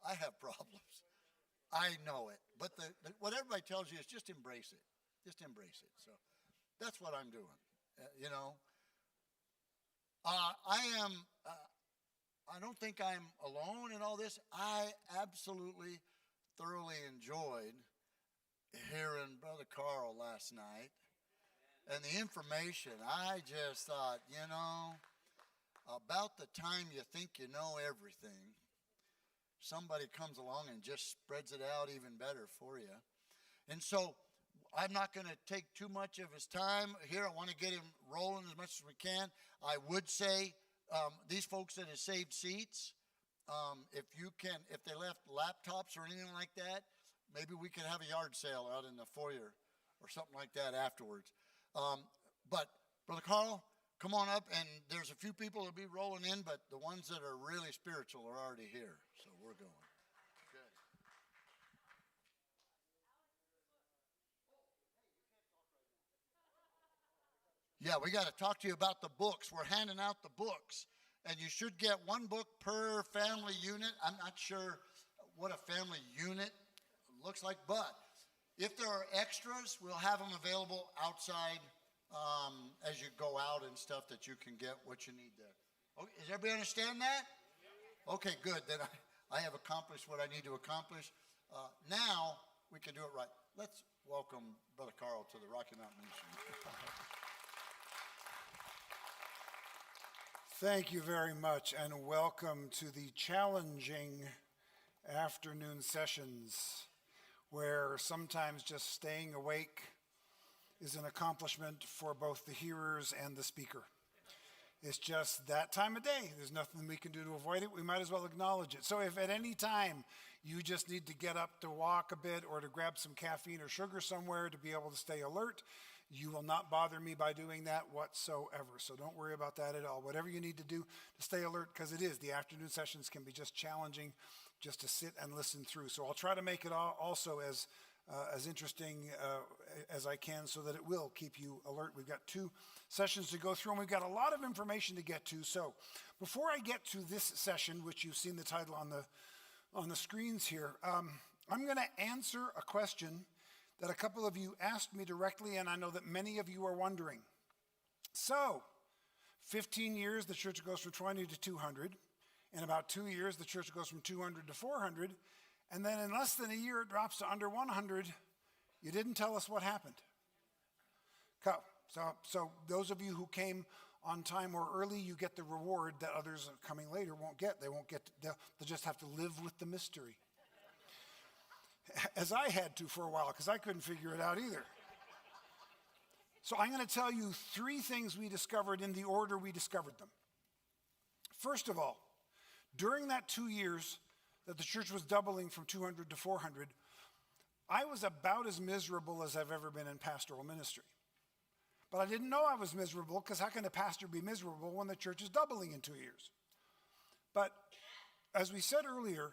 I have problems. I know it. But what everybody tells you is just embrace it. Just embrace it. So that's what I'm doing. You know, I don't think I'm alone in all this. I absolutely thoroughly enjoyed hearing Brother Karl last night and the information. I just thought, about the time you think you know everything, somebody comes along and just spreads it out even better for you. And so I'm not going to take too much of his time here. I want to get him rolling as much as we can. I would say these folks that have saved seats, if they left laptops or anything like that, maybe we could have a yard sale out in the foyer or something like that afterwards. But Brother Karl, come on up, and there's a few people that'll be rolling in, but the ones that are really spiritual are already here, so we're going. Good. Yeah, we got to talk to you about the books. We're handing out the books, and you should get one book per family unit. I'm not sure what a family unit looks like, but if there are extras, we'll have them available outside as you go out and stuff, that you can get what you need there. Okay, does everybody understand that? Okay, good. Then I have accomplished what I need to accomplish. Now we can do it right. Let's welcome Brother Karl to the Rocky Mountain Mission. Thank you very much, and welcome to the challenging afternoon sessions, where sometimes just staying awake is an accomplishment for both the hearers and the speaker. It's just that time of day. There's nothing we can do to avoid it. We might as well acknowledge it. So if at any time you just need to get up to walk a bit or to grab some caffeine or sugar somewhere to be able to stay alert, you will not bother me by doing that whatsoever. So don't worry about that at all. Whatever you need to do to stay alert, because it is. The afternoon sessions can be just challenging just to sit and listen through. So I'll try to make it also as interesting as I can, so that it will keep you alert. We've got 2 sessions to go through, and we've got a lot of information to get to. So before I get to this session, which you've seen the title on the screens here, I'm going to answer a question that a couple of you asked me directly, and I know that many of you are wondering. So 15 years, the church goes from 20 to 200. In about 2 years, the church goes from 200 to 400. And then in less than a year, it drops to under 100. You didn't tell us what happened. So those of you who came on time or early, you get the reward that others coming later won't get. They'll just have to live with the mystery. As I had to for a while, because I couldn't figure it out either. So I'm going to tell you 3 things we discovered in the order we discovered them. First of all, during that 2 years that the church was doubling from 200 to 400, I was about as miserable as I've ever been in pastoral ministry. But I didn't know I was miserable, because how can a pastor be miserable when the church is doubling in 2 years? But as we said earlier,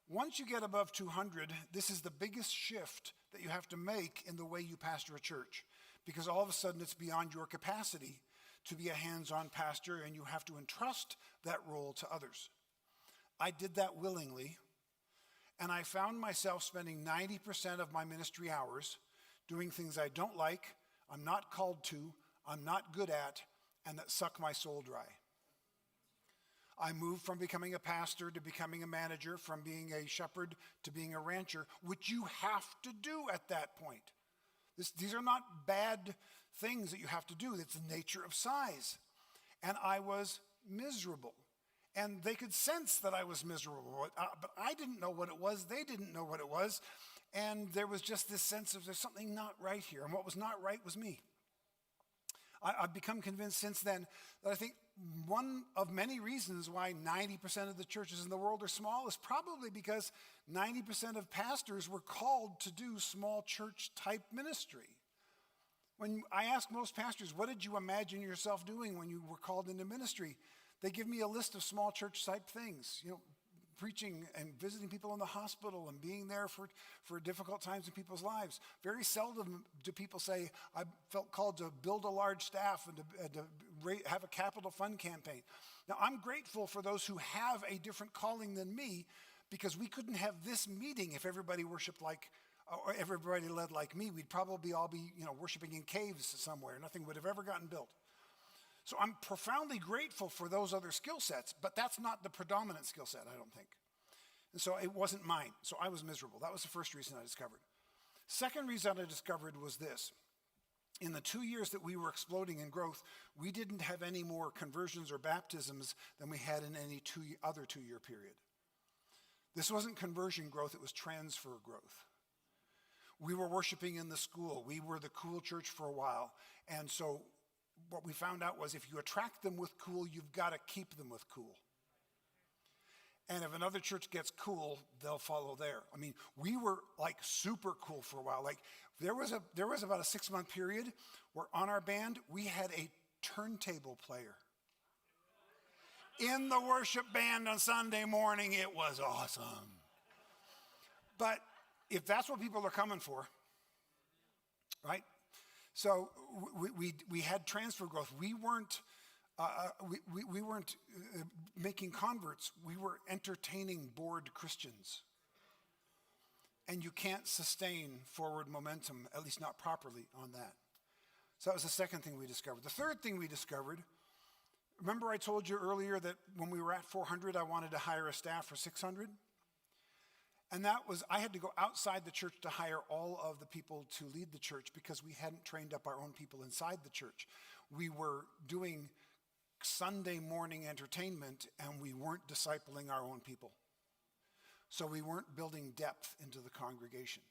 once you get above 200, this is the biggest shift that you have to make in the way you pastor a church, because all of a sudden it's beyond your capacity to be a hands-on pastor, and you have to entrust that role to others. I did that willingly, and I found myself spending 90% of my ministry hours doing things I don't like, I'm not called to, I'm not good at, and that suck my soul dry. I moved from becoming a pastor to becoming a manager, from being a shepherd to being a rancher, which you have to do at that point. These are not bad things that you have to do. It's the nature of size. And I was miserable. And they could sense that I was miserable, but I didn't know what it was. They didn't know what it was. And there was just this sense of there's something not right here. And what was not right was me. I've become convinced since then that I think one of many reasons why 90% of the churches in the world are small is probably because 90% of pastors were called to do small church type ministry. When I ask most pastors, what did you imagine yourself doing when you were called into ministry? They give me a list of small church type things, preaching and visiting people in the hospital and being there for difficult times in people's lives. Very seldom do people say, I felt called to build a large staff and to have a capital fund campaign. Now, I'm grateful for those who have a different calling than me, because we couldn't have this meeting if everybody worshiped like, or everybody led like me. We'd probably all be, worshiping in caves somewhere. Nothing would have ever gotten built. So I'm profoundly grateful for those other skill sets, but that's not the predominant skill set, I don't think. And so it wasn't mine. So I was miserable. That was the first reason I discovered. Second reason I discovered was this. In the 2 years that we were exploding in growth, we didn't have any more conversions or baptisms than we had in any other 2-year period. This wasn't conversion growth, it was transfer growth. We were worshiping in the school. We were the cool church for a while. And so what we found out was if you attract them with cool, you've got to keep them with cool. And if another church gets cool, they'll follow there. I mean, we were like super cool for a while. Like there was about a 6-month period where on our band, we had a turntable player. In the worship band on Sunday morning, it was awesome. But if that's what people are coming for, right? So we had transfer growth. We weren't making converts. We were entertaining bored Christians. And you can't sustain forward momentum, at least not properly, on that. So that was the second thing we discovered. The third thing we discovered, remember I told you earlier that when we were at 400, I wanted to hire a staff for 600? And that was, I had to go outside the church to hire all of the people to lead the church because we hadn't trained up our own people inside the church. We were doing Sunday morning entertainment and we weren't discipling our own people. So we weren't building depth into the congregation.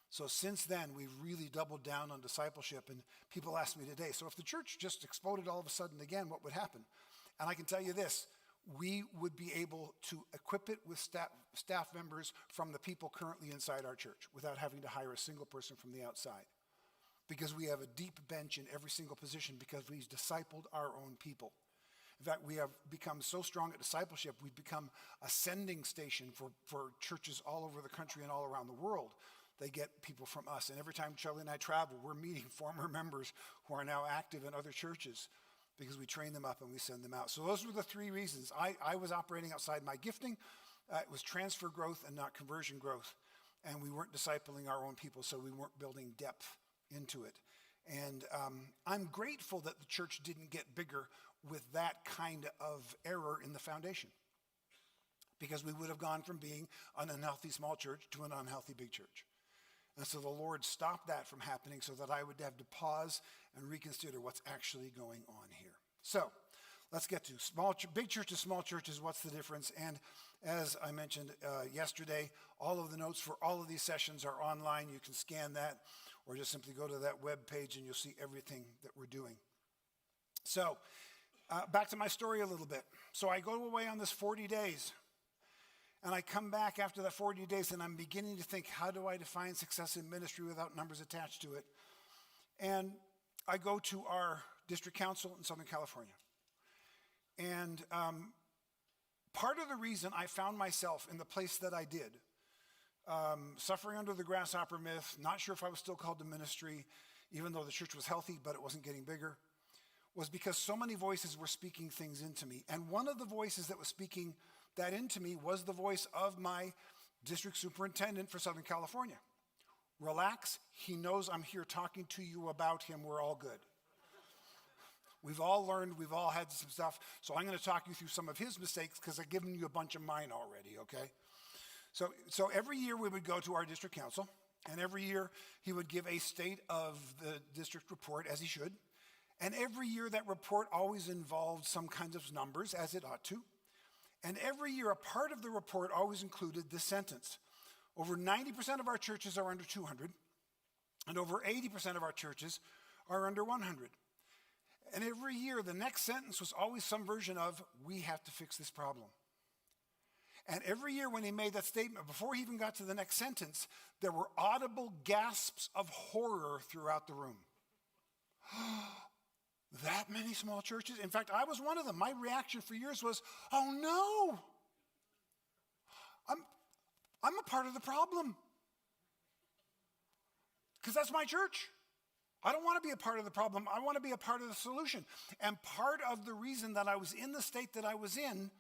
So since then, we've really doubled down on discipleship. And people ask me today, so if the church just exploded all of a sudden again, what would happen? And I can tell you this, we would be able to equip it with staff members from the people currently inside our church without having to hire a single person from the outside. Because we have a deep bench in every single position because we've discipled our own people. In fact, we have become so strong at discipleship, we've become a sending station for churches all over the country and all around the world. They get people from us. And every time Charlie and I travel, we're meeting former members who are now active in other churches because we train them up and we send them out. So those were the three reasons. I was operating outside my gifting. It was transfer growth and not conversion growth. And we weren't discipling our own people, so we weren't building depth into it. And I'm grateful that the church didn't get bigger with that kind of error in the foundation. Because we would have gone from being an unhealthy small church to an unhealthy big church. And so the Lord stopped that from happening so that I would have to pause and reconsider what's actually going on here. So let's get to big churches, small churches, what's the difference? And as I mentioned yesterday, all of the notes for all of these sessions are online. You can scan that or just simply go to that web page and you'll see everything that we're doing. So back to my story a little bit. So I go away on this 40 days. And I come back after that 40 days and I'm beginning to think, how do I define success in ministry without numbers attached to it? And I go to our district council in Southern California. And part of the reason I found myself in the place that I did, suffering under the grasshopper myth, not sure if I was still called to ministry, even though the church was healthy, but it wasn't getting bigger, was because so many voices were speaking things into me. And one of the voices that was speaking that into me was the voice of my district superintendent for Southern California. Relax, he knows I'm here talking to you about him, we're all good. We've all learned, we've all had some stuff, so I'm going to talk you through some of his mistakes because I've given you a bunch of mine already, okay? So every year we would go to our district council, and every year he would give a state of the district report, as he should, and every year that report always involved some kinds of numbers, as it ought to. And every year, a part of the report always included this sentence. Over 90% of our churches are under 200, and over 80% of our churches are under 100. And every year, the next sentence was always some version of, we have to fix this problem. And every year when he made that statement, before he even got to the next sentence, there were audible gasps of horror throughout the room. That many small churches? In fact, I was one of them. My reaction for years was, oh no, I'm a part of the problem. Because that's my church. I don't want to be a part of the problem. I want to be a part of the solution. And part of the reason that I was in the state that I was in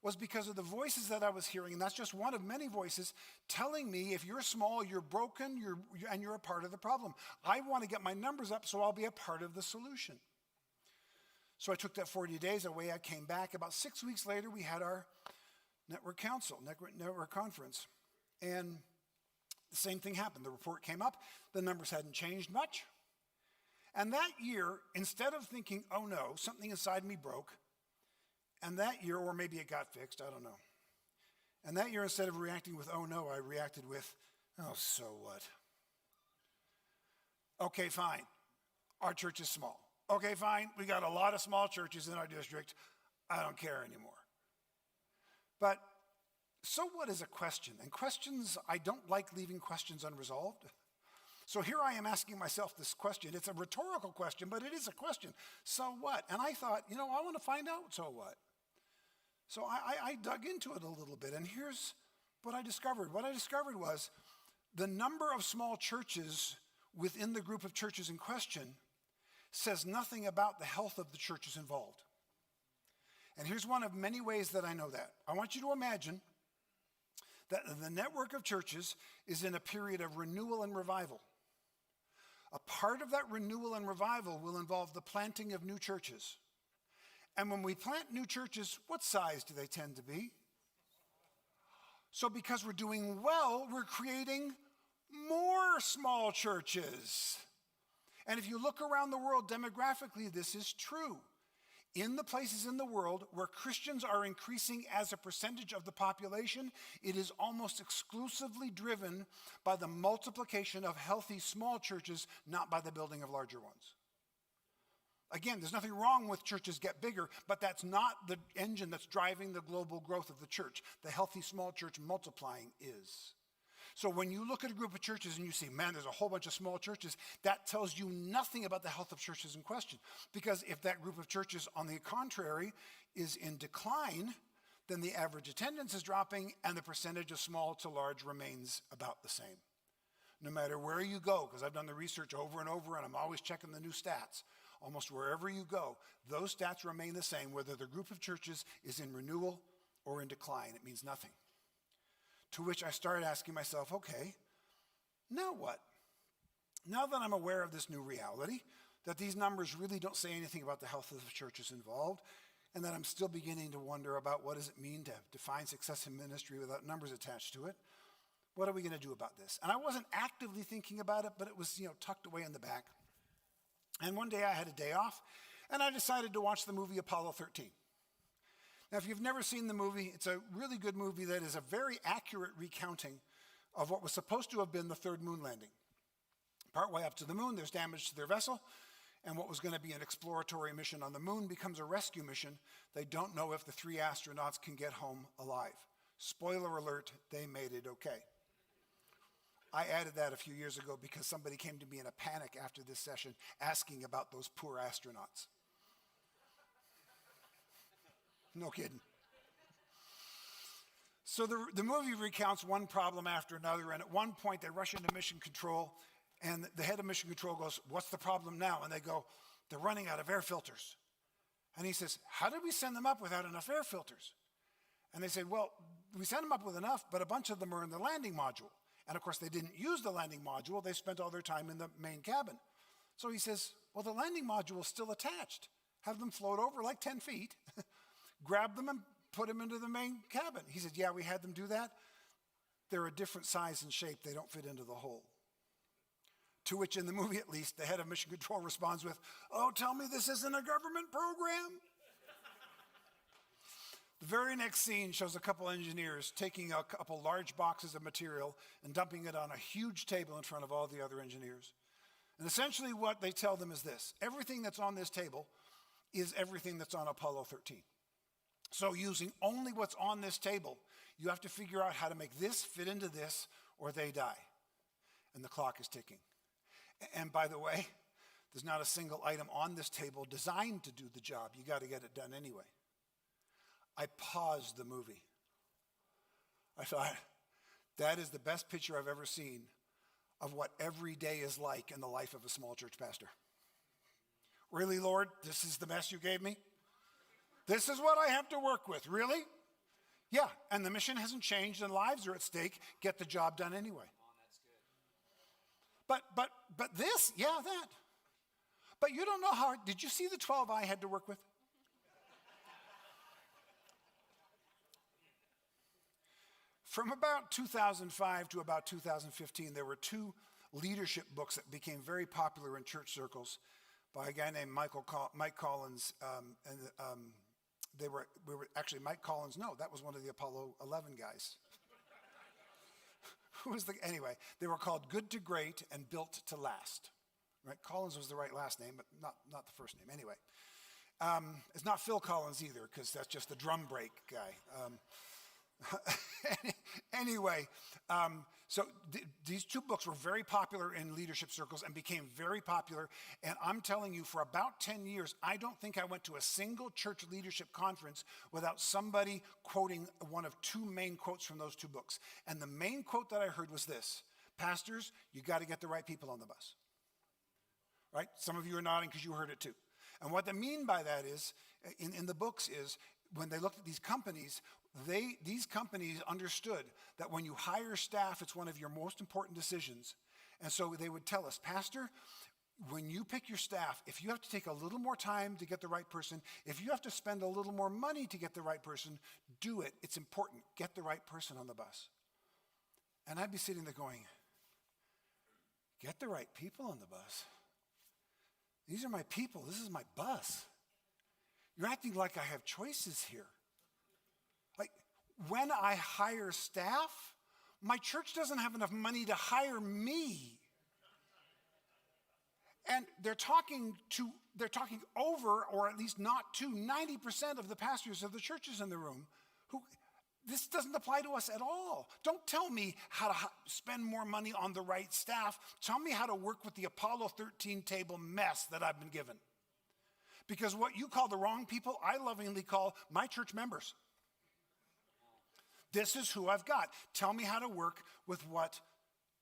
was because of the voices that I was hearing, and that's just one of many voices telling me if you're small, you're broken, and you're a part of the problem. I want to get my numbers up so I'll be a part of the solution. So I took that 40 days away. I came back. About 6 weeks later, we had our network conference. And the same thing happened. The report came up. The numbers hadn't changed much. And that year, instead of thinking, oh no, something inside me broke, and that year, or maybe it got fixed, I don't know. And that year, instead of reacting with, oh no, I reacted with, oh, so what? Okay, fine. Our church is small. Okay, fine. We got a lot of small churches in our district. I don't care anymore. But so what is a question? And questions, I don't like leaving questions unresolved. So here I am asking myself this question. It's a rhetorical question, but it is a question. So what? And I thought, I want to find out so what. So I dug into it a little bit, and here's what I discovered. What I discovered was the number of small churches within the group of churches in question says nothing about the health of the churches involved. And here's one of many ways that I know that. I want you to imagine that the network of churches is in a period of renewal and revival. A part of that renewal and revival will involve the planting of new churches. And when we plant new churches, what size do they tend to be? So because we're doing well, we're creating more small churches. And if you look around the world demographically, this is true. In the places in the world where Christians are increasing as a percentage of the population, it is almost exclusively driven by the multiplication of healthy small churches, not by the building of larger ones. Again, there's nothing wrong with churches get bigger, but that's not the engine that's driving the global growth of the church. The healthy small church multiplying is. So when you look at a group of churches and you see, man, there's a whole bunch of small churches, that tells you nothing about the health of churches in question. Because if that group of churches, on the contrary, is in decline, then the average attendance is dropping and the percentage of small to large remains about the same. No matter where you go, because I've done the research over and over and I'm always checking the new stats. Almost wherever you go, those stats remain the same, whether the group of churches is in renewal or in decline. It means nothing. To which I started asking myself, okay, now what? Now that I'm aware of this new reality, that these numbers really don't say anything about the health of the churches involved, and that I'm still beginning to wonder about what does it mean to define success in ministry without numbers attached to it, what are we going to do about this? And I wasn't actively thinking about it, but it was, tucked away in the back. And one day I had a day off, and I decided to watch the movie Apollo 13. Now, if you've never seen the movie, it's a really good movie that is a very accurate recounting of what was supposed to have been the third moon landing. Partway up to the moon, there's damage to their vessel, and what was going to be an exploratory mission on the moon becomes a rescue mission. They don't know if the 3 astronauts can get home alive. Spoiler alert, they made it okay. I added that a few years ago because somebody came to me in a panic after this session asking about those poor astronauts. No kidding. So the movie recounts one problem after another, and at one point they rush into mission control, and the head of mission control goes, what's the problem now? And they go, they're running out of air filters. And he says, how did we send them up without enough air filters? And they said, well, we sent them up with enough, but a bunch of them are in the landing module. And of course, they didn't use the landing module. They spent all their time in the main cabin. So he says, well, the landing module is still attached. Have them float over like 10 feet, grab them and put them into the main cabin. He said, yeah, we had them do that. They're a different size and shape. They don't fit into the hole. To which, in the movie at least, the head of mission control responds with, oh, tell me this isn't a government program. The very next scene shows a couple engineers taking a couple large boxes of material and dumping it on a huge table in front of all the other engineers. And essentially what they tell them is this: everything that's on this table is everything that's on Apollo 13. So using only what's on this table, you have to figure out how to make this fit into this or they die. And the clock is ticking. And by the way, there's not a single item on this table designed to do the job. You got to get it done anyway. I paused the movie. I thought, that is the best picture I've ever seen of what every day is like in the life of a small church pastor. Really, Lord, this is the mess you gave me? This is what I have to work with, really? Yeah, and the mission hasn't changed and lives are at stake. Get the job done anyway. But this, yeah, that. But you don't know how, did you see the 12 I had to work with? From about 2005 to about 2015, there were two leadership books that became very popular in church circles by a guy named Mike Collins. We were actually Mike Collins. No, that was one of the Apollo 11 guys. Anyway, they were called Good to Great and Built to Last. Right? Collins was the right last name, but not the first name. Anyway, it's not Phil Collins either, because that's just the drum break guy. Anyway, so these two books were very popular in leadership circles and became very popular. And I'm telling you, for about 10 years, I don't think I went to a single church leadership conference without somebody quoting one of two main quotes from those two books. And the main quote that I heard was this: pastors, you got to get the right people on the bus. Right? Some of you are nodding because you heard it too. And what they mean by that is, in the books is, when they looked at these companies understood that when you hire staff, it's one of your most important decisions. And so they would tell us, Pastor, when you pick your staff, if you have to take a little more time to get the right person, if you have to spend a little more money to get the right person, do it. It's important. Get the right person on the bus. And I'd be sitting there going, get the right people on the bus? These are my people. This is my bus. You're acting like I have choices here. Like, when I hire staff, my church doesn't have enough money to hire me. And they're talking over, or at least not to, 90% of the pastors of the churches in the room who, this doesn't apply to us at all. Don't tell me how to spend more money on the right staff. Tell me how to work with the Apollo 13 table mess that I've been given. Because what you call the wrong people, I lovingly call my church members. This is who I've got. Tell me how to work with what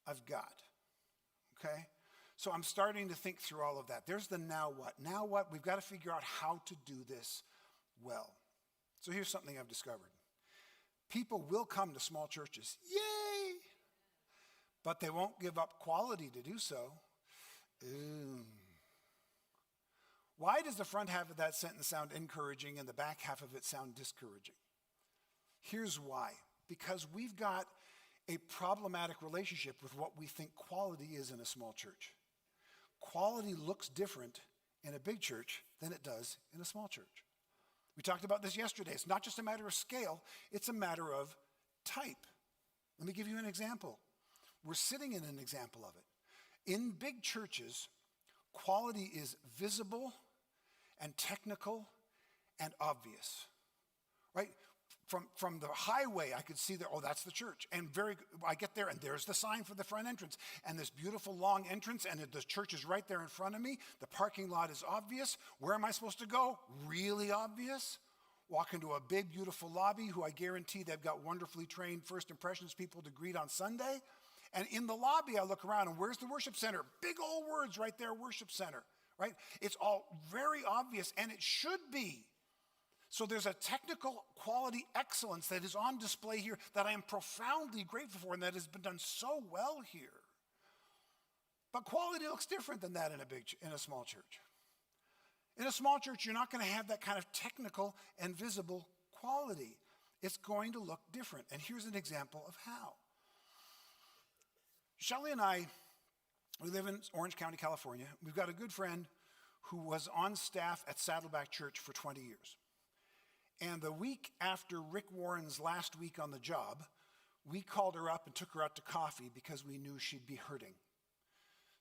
I've got. Okay? So I'm starting to think through all of that. There's the now what. Now what? We've got to figure out how to do this well. So here's something I've discovered. People will come to small churches. Yay! But they won't give up quality to do so. Why does the front half of that sentence sound encouraging and the back half of it sound discouraging? Here's why. Because we've got a problematic relationship with what we think quality is in a small church. Quality looks different in a big church than it does in a small church. We talked about this yesterday. It's not just a matter of scale, it's a matter of type. Let me give you an example. We're sitting in an example of it. In big churches, quality is visible and technical and obvious, right? From the highway, I could see there, oh, that's the church. And I get there, and there's the sign for the front entrance. And this beautiful long entrance, and the church is right there in front of me. The parking lot is obvious. Where am I supposed to go? Really obvious. Walk into a big, beautiful lobby, who I guarantee they've got wonderfully trained first impressions people to greet on Sunday. And in the lobby, I look around, and where's the worship center? Big old words right there, worship center, right? It's all very obvious, and it should be. So there's a technical quality excellence that is on display here that I am profoundly grateful for, and that has been done so well here. But quality looks different than that in a small church. In a small church, you're not going to have that kind of technical and visible quality. It's going to look different. And here's an example of how. Shelley and I, we live in Orange County, California. We've got a good friend who was on staff at Saddleback Church for 20 years. And the week after Rick Warren's last week on the job, we called her up and took her out to coffee because we knew she'd be hurting.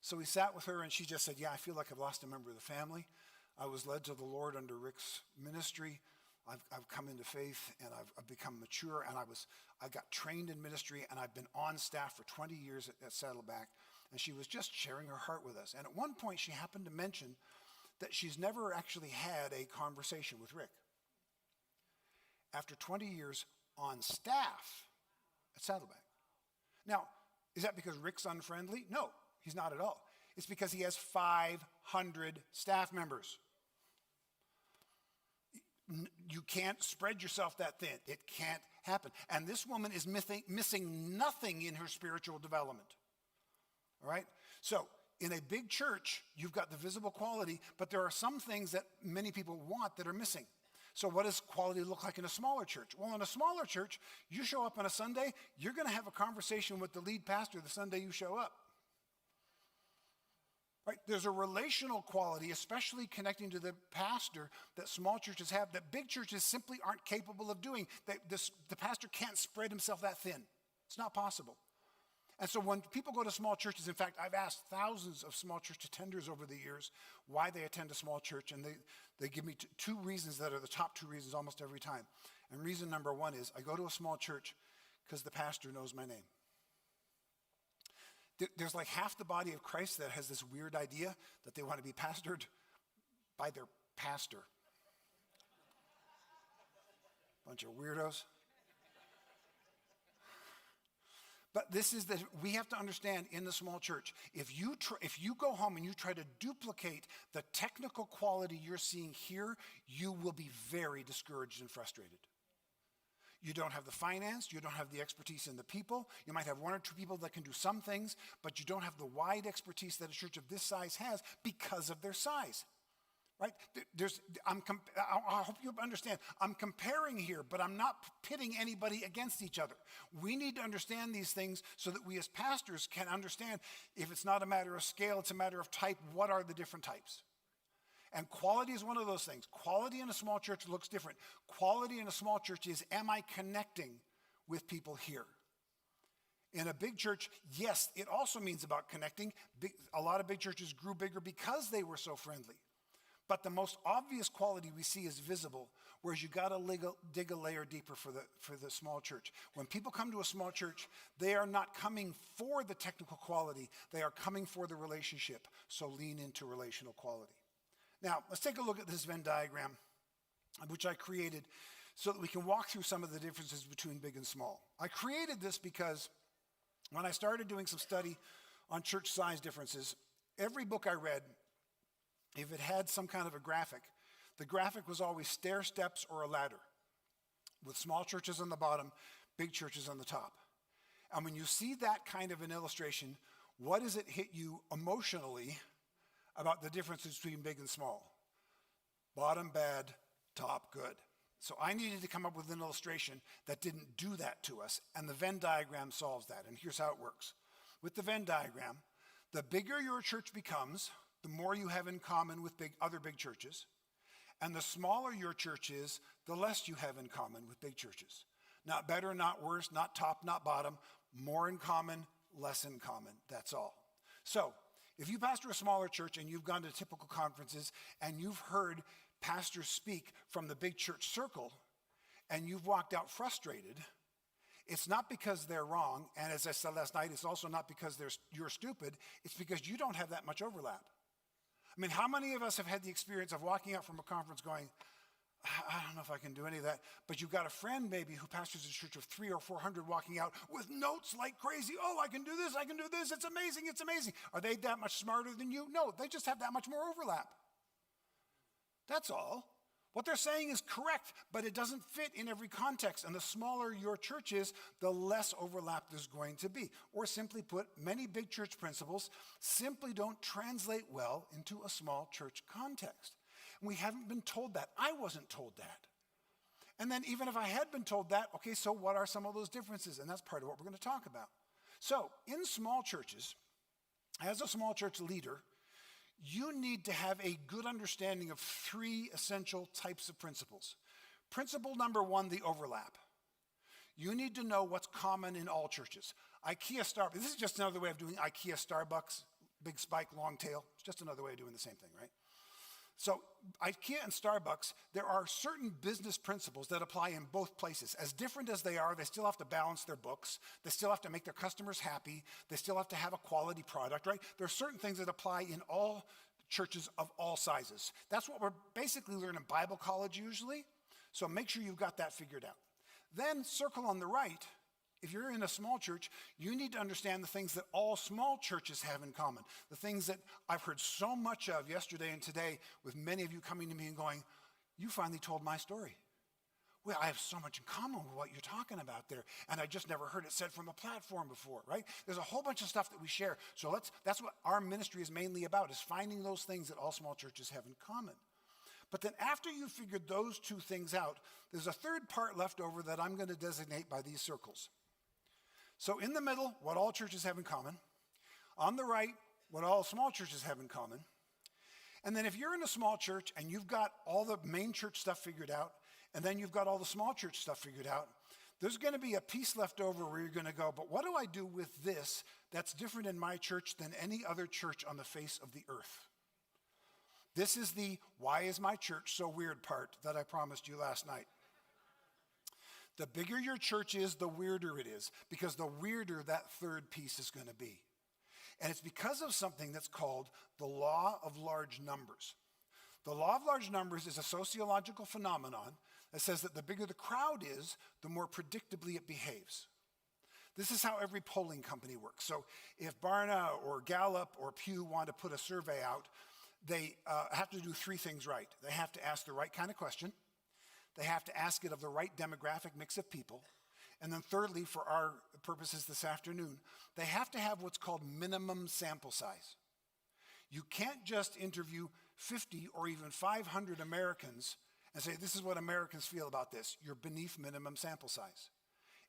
So we sat with her, and she just said, yeah, I feel like I've lost a member of the family. I was led to the Lord under Rick's ministry. I've come into faith, and I've become mature, and I got trained in ministry, and I've been on staff for 20 years at Saddleback. And she was just sharing her heart with us. And at one point, she happened to mention that she's never actually had a conversation with Rick. After 20 years on staff at Saddleback. Now, is that because Rick's unfriendly? No, he's not at all. It's because he has 500 staff members. You can't spread yourself that thin. It can't happen. And this woman is missing nothing in her spiritual development. All right? So in a big church, you've got the visible quality, but there are some things that many people want that are missing. So what does quality look like in a smaller church? Well, in a smaller church, you show up on a Sunday, you're going to have a conversation with the lead pastor the Sunday you show up. Right? There's a relational quality, especially connecting to the pastor, that small churches have that big churches simply aren't capable of doing. The pastor can't spread himself that thin. It's not possible. And so when people go to small churches, in fact, I've asked thousands of small church attenders over the years why they attend a small church, and they give me two reasons that are the top two reasons almost every time. And reason number one is, I go to a small church because the pastor knows my name. There's like half the body of Christ that has this weird idea that they want to be pastored by their pastor. Bunch of weirdos. But this is that we have to understand in the small church, if you go home and you try to duplicate the technical quality you're seeing here, you will be very discouraged and frustrated. You don't have the finance, you don't have the expertise in the people. You might have one or two people that can do some things, but you don't have the wide expertise that a church of this size has because of their size. Right? I hope you understand. I'm comparing here, but I'm not pitting anybody against each other. We need to understand these things so that we as pastors can understand if it's not a matter of scale, it's a matter of type. What are the different types? And quality is one of those things. Quality in a small church looks different. Quality in a small church is, am I connecting with people here? In a big church, yes, it also means about connecting. A lot of big churches grew bigger because they were so friendly. But the most obvious quality we see is visible, whereas you got to dig a layer deeper for the small church. When people come to a small church, they are not coming for the technical quality. They are coming for the relationship. So lean into relational quality. Now, let's take a look at this Venn diagram, which I created so that we can walk through some of the differences between big and small. I created this because when I started doing some study on church size differences, every book I read, if it had some kind of a graphic, the graphic was always stair steps or a ladder, with small churches on the bottom, big churches on the top. And when you see that kind of an illustration, what does it hit you emotionally about the differences between big and small? Bottom bad, top good. So I needed to come up with an illustration that didn't do that to us, and the Venn diagram solves that. And here's how it works. With the Venn diagram, the bigger your church becomes, the more you have in common with other big churches. And the smaller your church is, the less you have in common with big churches. Not better, not worse, not top, not bottom. More in common, less in common. That's all. So if you pastor a smaller church and you've gone to typical conferences and you've heard pastors speak from the big church circle and you've walked out frustrated, it's not because they're wrong. And as I said last night, it's also not because you're stupid. It's because you don't have that much overlap. I mean, how many of us have had the experience of walking out from a conference going, I don't know if I can do any of that, but you've got a friend maybe who pastors a church of 300 or 400 walking out with notes like crazy. Oh, I can do this, I can do this. It's amazing, it's amazing. Are they that much smarter than you? No, they just have that much more overlap. That's all. What they're saying is correct, but it doesn't fit in every context. And the smaller your church is, the less overlap there's going to be. Or simply put, many big church principles simply don't translate well into a small church context. And we haven't been told that. I wasn't told that. And then even if I had been told that, okay, so what are some of those differences? And that's part of what we're going to talk about. So in small churches, as a small church leader, you need to have a good understanding of three essential types of principles. Principle number one, the overlap. You need to know what's common in all churches. IKEA, Starbucks, this is just another way of doing IKEA, Starbucks, big spike, long tail. It's just another way of doing the same thing, right? So IKEA and Starbucks, there are certain business principles that apply in both places. As different as they are, they still have to balance their books. They still have to make their customers happy. They still have to have a quality product, right? There are certain things that apply in all churches of all sizes. That's what we're basically learning in Bible college usually. So make sure you've got that figured out. Then circle on the right. If you're in a small church, you need to understand the things that all small churches have in common. The things that I've heard so much of yesterday and today with many of you coming to me and going, you finally told my story. Well, I have so much in common with what you're talking about there, and I just never heard it said from a platform before, right? There's a whole bunch of stuff that we share. So that's what our ministry is mainly about, is finding those things that all small churches have in common. But then after you figured those two things out, there's a third part left over that I'm going to designate by these circles. So in the middle, what all churches have in common. On the right, what all small churches have in common. And then if you're in a small church and you've got all the main church stuff figured out, and then you've got all the small church stuff figured out, there's going to be a piece left over where you're going to go, but what do I do with this that's different in my church than any other church on the face of the earth? This is the why is my church so weird part that I promised you last night. The bigger your church is, the weirder it is, because the weirder that third piece is going to be. And it's because of something that's called the law of large numbers. The law of large numbers is a sociological phenomenon that says that the bigger the crowd is, the more predictably it behaves. This is how every polling company works. So if Barna or Gallup or Pew want to put a survey out, they have to do three things right. They have to ask the right kind of question. They have to ask it of the right demographic mix of people. And then thirdly, for our purposes this afternoon, they have to have what's called minimum sample size. You can't just interview 50 or even 500 Americans and say, this is what Americans feel about this. You're beneath minimum sample size.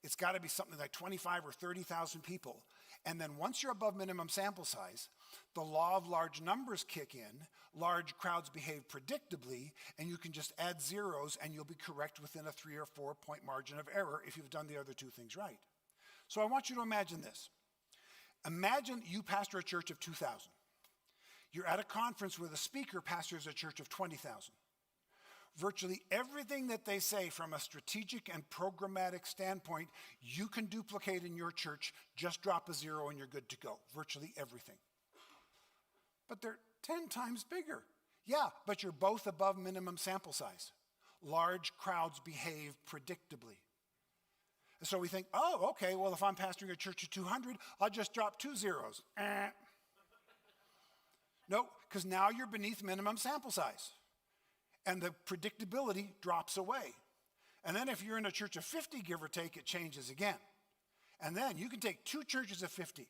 It's got to be something like 25 or 30,000 people. And then once you're above minimum sample size, the law of large numbers kick in, large crowds behave predictably, and you can just add zeros and you'll be correct within a 3 or 4 point margin of error if you've done the other two things right. So I want you to imagine this. Imagine you pastor a church of 2,000. You're at a conference where the speaker pastors a church of 20,000. Virtually everything that they say from a strategic and programmatic standpoint, you can duplicate in your church. Just drop a zero and you're good to go. Virtually everything. But they're 10 times bigger. Yeah, but you're both above minimum sample size. Large crowds behave predictably. And so we think, oh, okay, well, if I'm pastoring a church of 200, I'll just drop 2 zeros. No, because now you're beneath minimum sample size. And the predictability drops away. And then if you're in a church of 50, give or take, it changes again. And then you can take 2 churches of 50.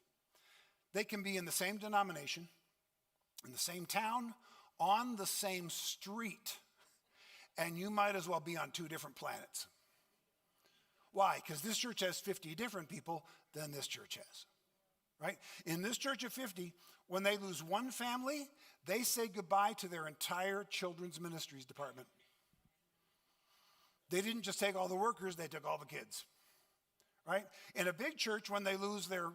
They can be in the same denomination, in the same town, on the same street. And you might as well be on 2 different planets. Why? Because this church has 50 different people than this church has. Right? In this church of 50, when they lose one family, they say goodbye to their entire children's ministries department. They didn't just take all the workers, they took all the kids. Right? In a big church, when they lose their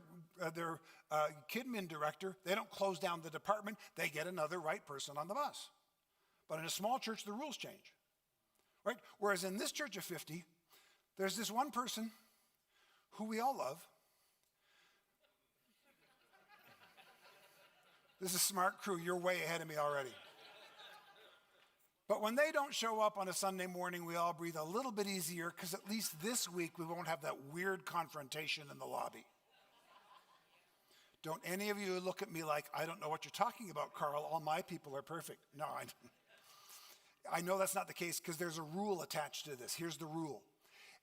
kidmin director, they don't close down the department, they get another right person on the bus. But in a small church, the rules change. Right? Whereas in this church of 50, there's this one person who we all love. This is a smart crew. You're way ahead of me already. But when they don't show up on a Sunday morning, we all breathe a little bit easier because at least this week we won't have that weird confrontation in the lobby. Don't any of you look at me like, I don't know what you're talking about, Karl. All my people are perfect. No, I know that's not the case because there's a rule attached to this. Here's the rule.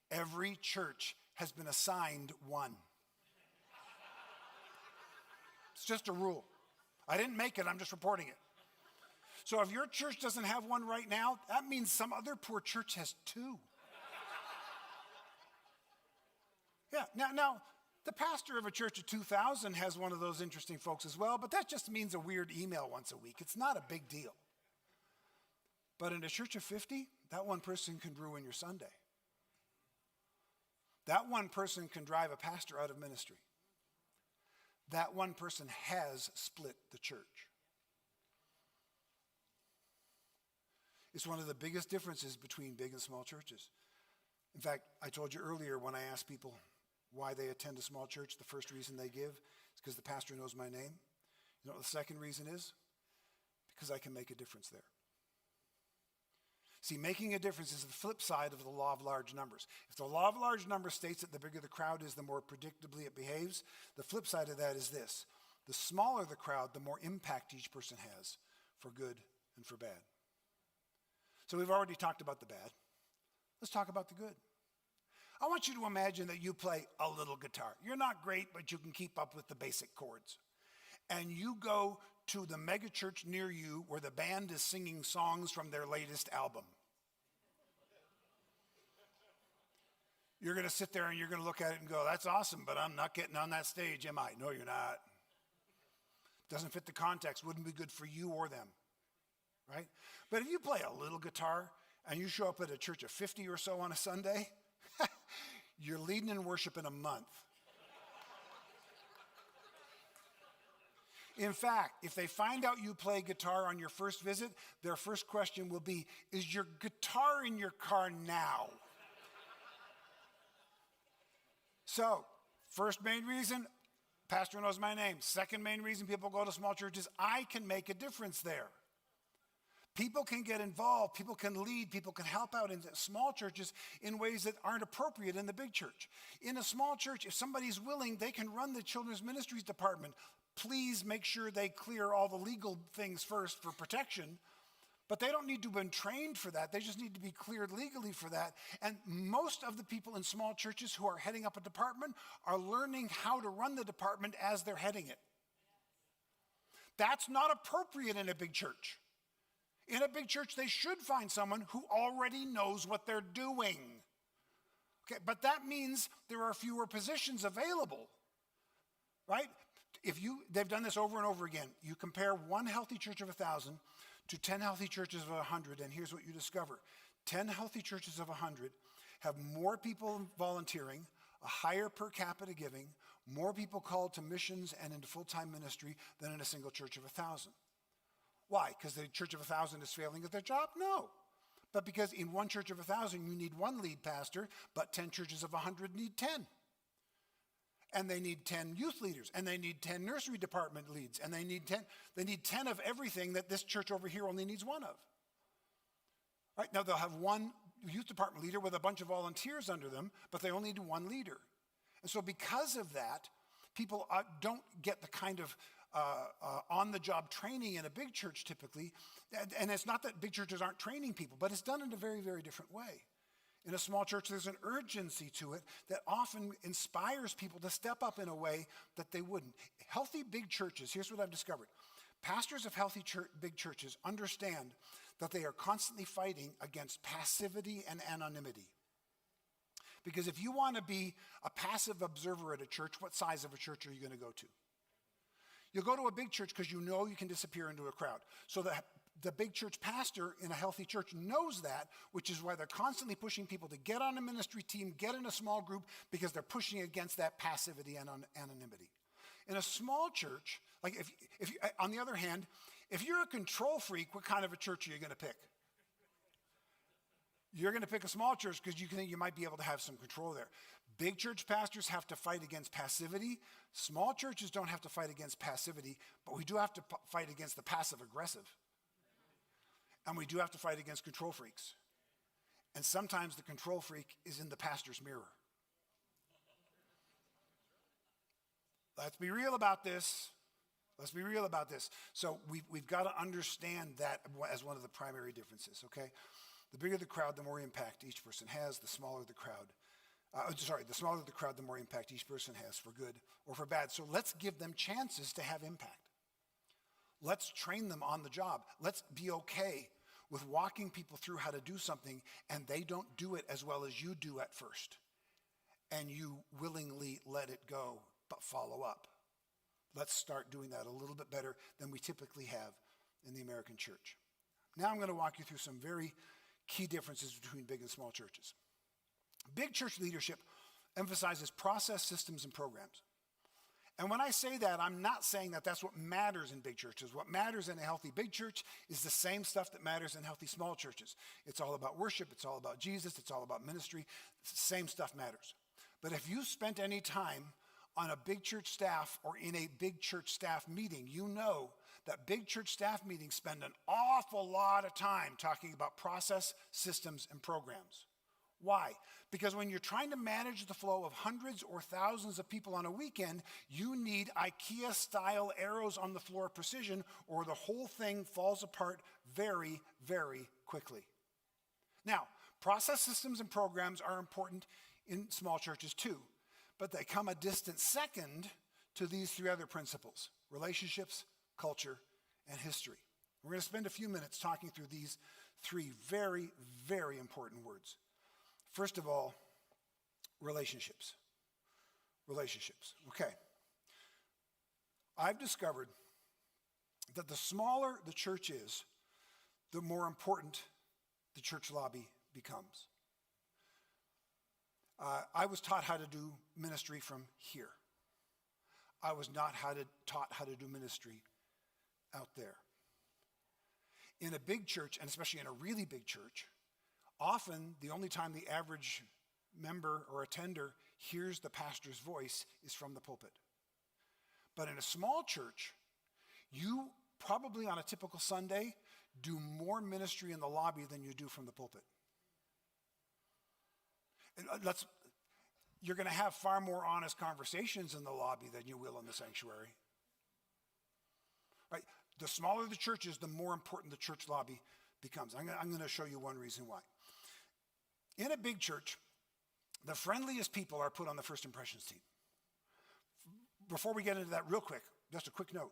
Every church has been assigned one. It's just a rule. I didn't make it, I'm just reporting it. So if your church doesn't have one right now, that means some other poor church has 2. Yeah, now, the pastor of a church of 2,000 has one of those interesting folks as well, but that just means a weird email once a week. It's not a big deal. But in a church of 50, that one person can ruin your Sunday. That one person can drive a pastor out of ministry. That one person has split the church. It's one of the biggest differences between big and small churches. In fact, I told you earlier when I asked people why they attend a small church, the first reason they give is because the pastor knows my name. You know what the second reason is? Because I can make a difference there. See, making a difference is the flip side of the law of large numbers. If the law of large numbers states that the bigger the crowd is, the more predictably it behaves, the flip side of that is this. The smaller the crowd, the more impact each person has for good and for bad. So we've already talked about the bad. Let's talk about the good. I want you to imagine that you play a little guitar. You're not great, but you can keep up with the basic chords. And you go to the mega church near you where the band is singing songs from their latest album. You're going to sit there and you're going to look at it and go, that's awesome, but I'm not getting on that stage, am I? No, you're not. Doesn't fit the context, wouldn't be good for you or them, right? But if you play a little guitar and you show up at a church of 50 or so on a Sunday, you're leading in worship in a month. In fact, if they find out you play guitar on your first visit, their first question will be, is your guitar in your car now? So, first main reason, pastor knows my name. Second main reason people go to small churches, I can make a difference there. People can get involved, people can lead, people can help out in small churches in ways that aren't appropriate in the big church. In a small church, if somebody's willing, they can run the children's ministries department. Please make sure they clear all the legal things first for protection. But they don't need to have been trained for that. They just need to be cleared legally for that. And most of the people in small churches who are heading up a department are learning how to run the department as they're heading it. That's not appropriate in a big church. In a big church, they should find someone who already knows what they're doing. Okay, but that means there are fewer positions available, right? They've done this over and over again. You compare one healthy church of 1,000 to 10 healthy churches of 100, and here's what you discover. 10 healthy churches of 100 have more people volunteering, a higher per capita giving, more people called to missions and into full-time ministry than in a single church of 1,000. Why? Because the church of 1,000 is failing at their job? No. But because in one church of 1,000, you need one lead pastor, but 10 churches of 100 need 10. And they need 10 youth leaders, and they need 10 nursery department leads, and they need 10 of everything that this church over here only needs one of. Right? Now they'll have one youth department leader with a bunch of volunteers under them, but they only need one leader. And so because of that, people don't get the kind of on-the-job training in a big church typically. And it's not that big churches aren't training people, but it's done in a very, very different way. In a small church, there's an urgency to it that often inspires people to step up in a way that they wouldn't. Healthy big churches, here's what I've discovered. Pastors of healthy big churches understand that they are constantly fighting against passivity and anonymity. Because if you want to be a passive observer at a church, what size of a church are you going to go to? You'll go to a big church because you know you can disappear into a crowd. So the big church pastor in a healthy church knows that, which is why they're constantly pushing people to get on a ministry team, get in a small group, because they're pushing against that passivity and anonymity. In a small church, like if on the other hand, if you're a control freak, what kind of a church are you going to pick? You're going to pick a small church because you think you might be able to have some control there. Big church pastors have to fight against passivity. Small churches don't have to fight against passivity, but we do have to fight against the passive aggressive. And we do have to fight against control freaks. And sometimes the control freak is in the pastor's mirror. Let's be real about this. Let's be real about this. So we've got to understand that as one of the primary differences, okay? The bigger the crowd, the more impact each person has. The smaller the crowd. The smaller the crowd, the more impact each person has for good or for bad. So let's give them chances to have impact. Let's train them on the job. Let's be okay with walking people through how to do something and they don't do it as well as you do at first. And you willingly let it go, but follow up. Let's start doing that a little bit better than we typically have in the American church. Now I'm going to walk you through some very key differences between big and small churches. Big church leadership emphasizes process, systems, and programs. And when I say that, I'm not saying that that's what matters in big churches. What matters in a healthy big church is the same stuff that matters in healthy small churches. It's all about worship. It's all about Jesus. It's all about ministry. Same stuff matters. But if you spent any time on a big church staff or in a big church staff meeting, you know that big church staff meetings spend an awful lot of time talking about process, systems, and programs. Why? Because when you're trying to manage the flow of hundreds or thousands of people on a weekend, you need IKEA-style arrows on the floor precision, or the whole thing falls apart very, very quickly. Now, process systems and programs are important in small churches too, but they come a distant second to these three other principles: relationships, culture, and history. We're going to spend a few minutes talking through these three very, very important words. First of all, relationships. Relationships. Okay. I've discovered that the smaller the church is, the more important the church lobby becomes. I was taught how to do ministry from here. I was not taught how to do ministry out there. In a big church, and especially in a really big church, often the only time the average member or attender hears the pastor's voice is from the pulpit. But in a small church, you probably on a typical Sunday do more ministry in the lobby than you do from the pulpit. And you're going to have far more honest conversations in the lobby than you will in the sanctuary. Right? The smaller the church is, the more important the church lobby becomes. I'm going to show you one reason why. In a big church, the friendliest people are put on the first impressions team. Before we get into that real quick, just a quick note.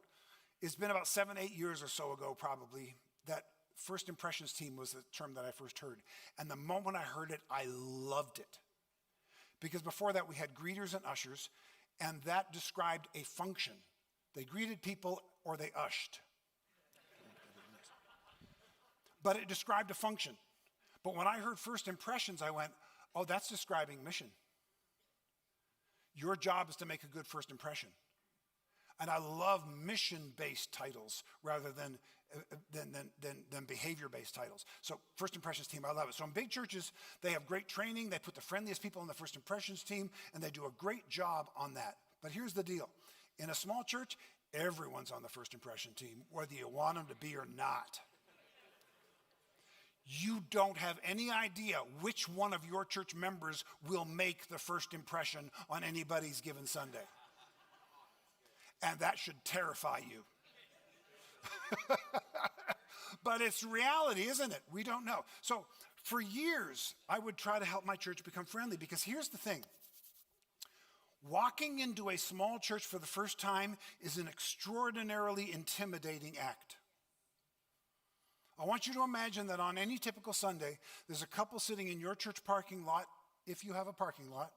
It's been about 7-8 years or so ago probably that first impressions team was the term that I first heard. And the moment I heard it, I loved it. Because before that we had greeters and ushers, and that described a function. They greeted people or they ushed. But it described a function. But when I heard first impressions, I went, oh, that's describing mission. Your job is to make a good first impression. And I love mission-based titles rather than behavior-based titles. So first impressions team, I love it. So in big churches, they have great training. They put the friendliest people on the first impressions team, and they do a great job on that. But here's the deal. In a small church, everyone's on the first impression team, whether you want them to be or not. You don't have any idea which one of your church members will make the first impression on anybody's given Sunday. And that should terrify you. But it's reality, isn't it? We don't know. So for years, I would try to help my church become friendly, because here's the thing. Walking into a small church for the first time is an extraordinarily intimidating act. I want you to imagine that on any typical Sunday, there's a couple sitting in your church parking lot, if you have a parking lot,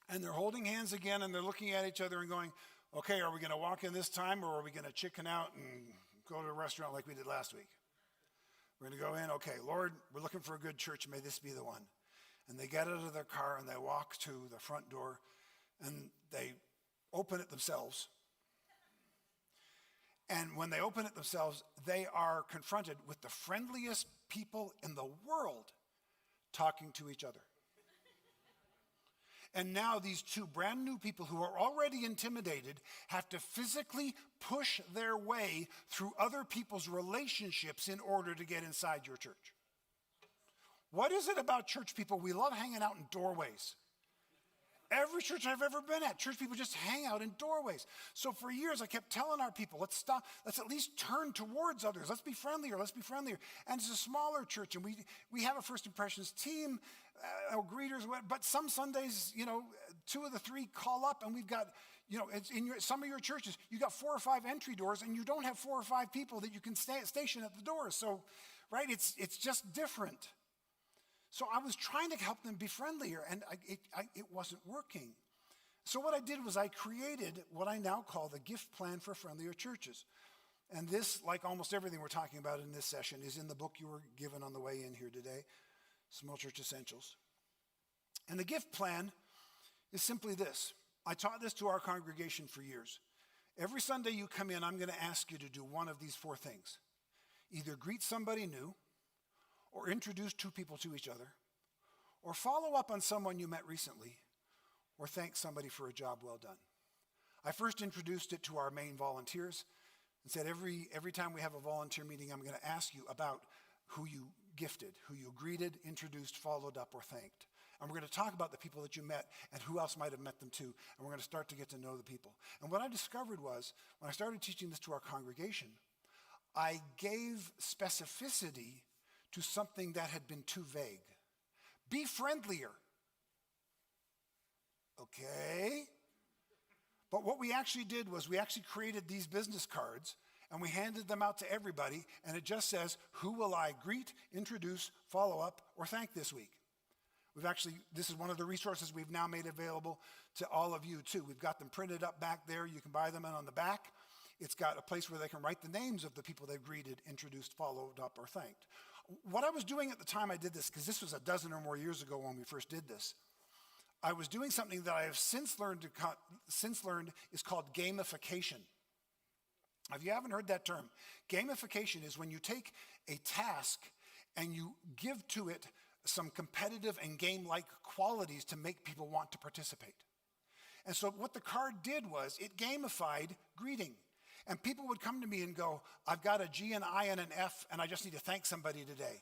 and they're holding hands again, and they're looking at each other and going, okay, are we going to walk in this time, or are we going to chicken out and go to a restaurant like we did last week? We're going to go in, okay, Lord, we're looking for a good church. May this be the one. And they get out of their car and they walk to the front door and they open it themselves. And when they open it themselves, they are confronted with the friendliest people in the world talking to each other. And now these two brand new people who are already intimidated have to physically push their way through other people's relationships in order to get inside your church. What is it about church people? We love hanging out in doorways. Every church I've ever been at, church people just hang out in doorways. So for years, I kept telling our people, let's stop, let's at least turn towards others. Let's be friendlier, let's be friendlier. And it's a smaller church, and we have a first impressions team, or greeters, but some Sundays, 2 of the 3 call up, and we've got, it's in some of your churches, you got 4 or 5 entry doors, and you don't have 4 or 5 people that you can station at the doors. So, right, it's just different. So I was trying to help them be friendlier, and it wasn't working. So what I did was I created what I now call the gift plan for friendlier churches. And this, like almost everything we're talking about in this session, is in the book you were given on the way in here today, Small Church Essentials. And the gift plan is simply this. I taught this to our congregation for years. Every Sunday you come in, I'm going to ask you to do one of these 4 things. Either greet somebody new, or introduce 2 people to each other, or follow up on someone you met recently, or thank somebody for a job well done. I first introduced it to our main volunteers and said every time we have a volunteer meeting, I'm going to ask you about who you gifted, who you greeted, introduced, followed up, or thanked. And we're going to talk about the people that you met and who else might have met them too. And we're going to start to get to know the people. And what I discovered was, when I started teaching this to our congregation, I gave specificity to something that had been too vague. Be friendlier. Okay. But what we actually did was we actually created these business cards and we handed them out to everybody, and it just says, who will I greet, introduce, follow up, or thank this week? This is one of the resources we've now made available to all of you too. We've got them printed up back there. You can buy them, and on the back, it's got a place where they can write the names of the people they've greeted, introduced, followed up, or thanked. What I was doing at the time I did this, because this was a dozen or more years ago when we first did this, I was doing something that I have since learned is called gamification. If you haven't heard that term, gamification is when you take a task and you give to it some competitive and game-like qualities to make people want to participate. And so what the card did was it gamified greeting. And people would come to me and go, I've got a G, an I, and an F, and I just need to thank somebody today.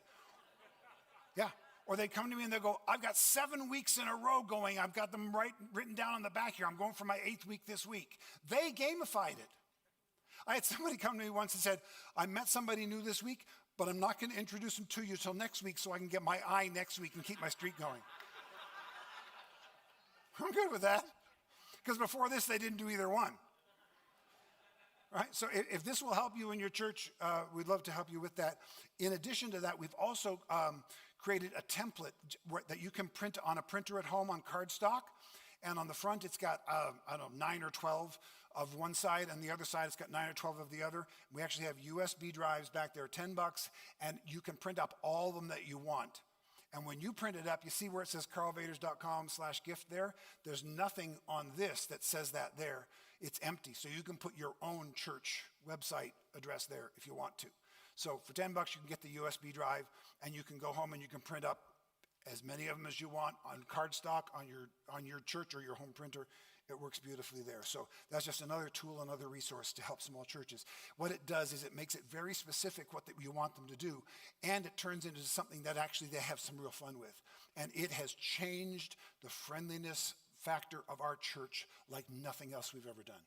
Yeah. Or they'd come to me and they'd go, I've got 7 weeks in a row going. I've got them written down on the back here. I'm going for my 8th week this week. They gamified it. I had somebody come to me once and said, I met somebody new this week, but I'm not going to introduce them to you till next week so I can get my I next week and keep my streak going. I'm good with that. Because before this, they didn't do either one. Right? So if this will help you in your church, we'd love to help you with that. In addition to that, we've also created a template that you can print on a printer at home on cardstock. And on the front, it's got, 9 or 12 of one side, and the other side, it's got 9 or 12 of the other. We actually have USB drives back there, $10, and you can print up all of them that you want. And when you print it up, you see where it says karlvaters.com/gift there? There's nothing on this that says that there. It's empty, so you can put your own church website address there if you want to. So for $10, you can get the USB drive, and you can go home and you can print up as many of them as you want on cardstock, on your church or your home printer. It works beautifully there. So that's just another tool, another resource to help small churches. What it does is it makes it very specific what you want them to do, and it turns into something that actually they have some real fun with. And it has changed the friendliness factor of our church like nothing else we've ever done.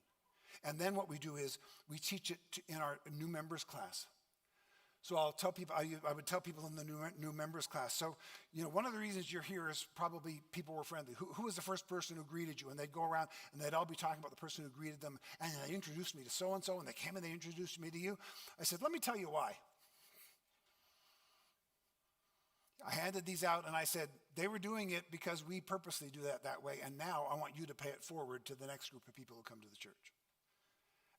And then what we do is we teach it in our new members class. So I'll tell people, I would tell people in the new members class. So, one of the reasons you're here is probably people were friendly. Who was the first person who greeted you? And they'd go around and they'd all be talking about the person who greeted them. And they introduced me to so-and-so, and they came and they introduced me to you. I said, let me tell you why. I handed these out and I said, they were doing it because we purposely do that way. And now I want you to pay it forward to the next group of people who come to the church.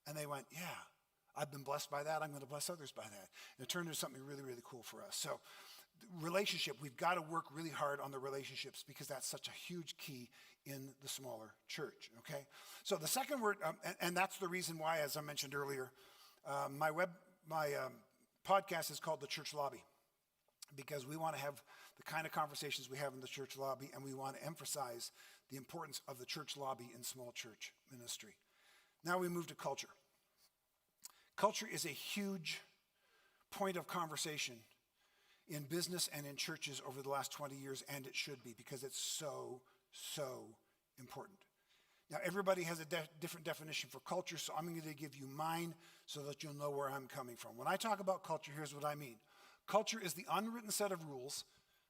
And they went, yeah. I've been blessed by that. I'm going to bless others by that. And it turned into something really, really cool for us. So relationship, we've got to work really hard on the relationships because that's such a huge key in the smaller church, okay? So the second word, and that's the reason why, as I mentioned earlier, my podcast is called The Church Lobby, because we want to have the kind of conversations we have in the church lobby, and we want to emphasize the importance of the church lobby in small church ministry. Now we move to culture. Culture is a huge point of conversation in business and in churches over the last 20 years, and it should be because it's so, so important. Now, everybody has a different definition for culture, so I'm going to give you mine so that you'll know where I'm coming from. When I talk about culture, here's what I mean. Culture is the unwritten set of rules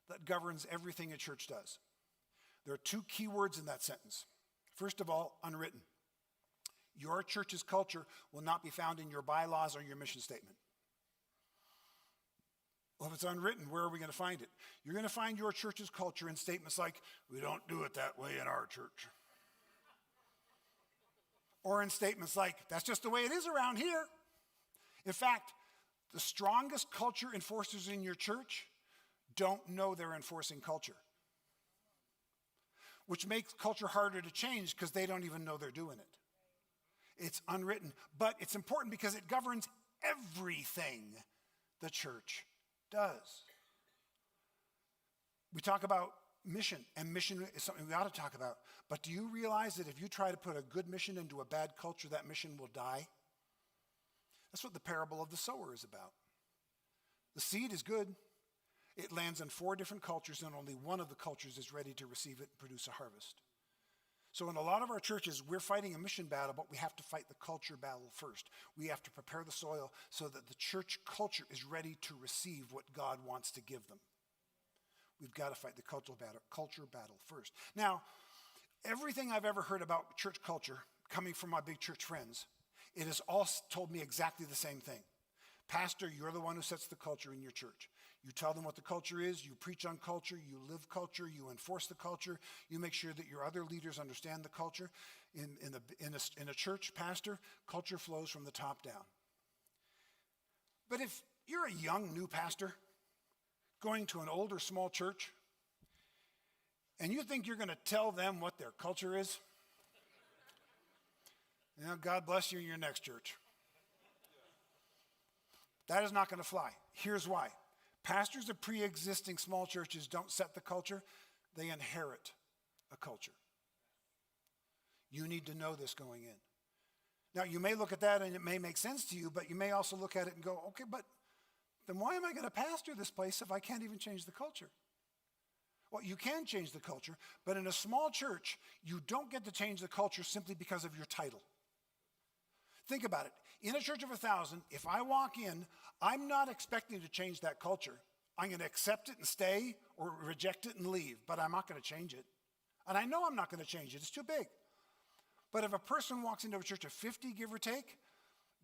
that governs everything a church does. There are two key words in that sentence. First of all, unwritten. Your church's culture will not be found in your bylaws or your mission statement. Well, if it's unwritten, where are we going to find it? You're going to find your church's culture in statements like, we don't do it that way in our church. Or in statements like, that's just the way it is around here. In fact, the strongest culture enforcers in your church don't know they're enforcing culture, which makes culture harder to change because they don't even know they're doing it. It's unwritten, but it's important because it governs everything the church does. We talk about mission, and mission is something we ought to talk about. But do you realize that if you try to put a good mission into a bad culture, that mission will die? That's what the parable of the sower is about. The seed is good. It lands in 4 different cultures, and only one of the cultures is ready to receive it and produce a harvest. So in a lot of our churches, we're fighting a mission battle, but we have to fight the culture battle first. We have to prepare the soil so that the church culture is ready to receive what God wants to give them. We've got to fight the culture battle first. Now, everything I've ever heard about church culture coming from my big church friends, it has all told me exactly the same thing. Pastor, you're the one who sets the culture in your church. You tell them what the culture is, you preach on culture, you live culture, you enforce the culture, you make sure that your other leaders understand the culture. In a church, pastor, culture flows from the top down. But if you're a young new pastor going to an older small church and you think you're going to tell them what their culture is, God bless you in your next church. That is not going to fly. Here's why. Pastors of pre-existing small churches don't set the culture, they inherit a culture. You need to know this going in. Now, you may look at that and it may make sense to you, but you may also look at it and go, okay, but then why am I going to pastor this place if I can't even change the culture? Well, you can change the culture, but in a small church, you don't get to change the culture simply because of your title. Think about it. In a church of 1,000, if I walk in, I'm not expecting to change that culture. I'm going to accept it and stay or reject it and leave, but I'm not going to change it. And I know I'm not going to change it. It's too big. But if a person walks into a church of 50, give or take,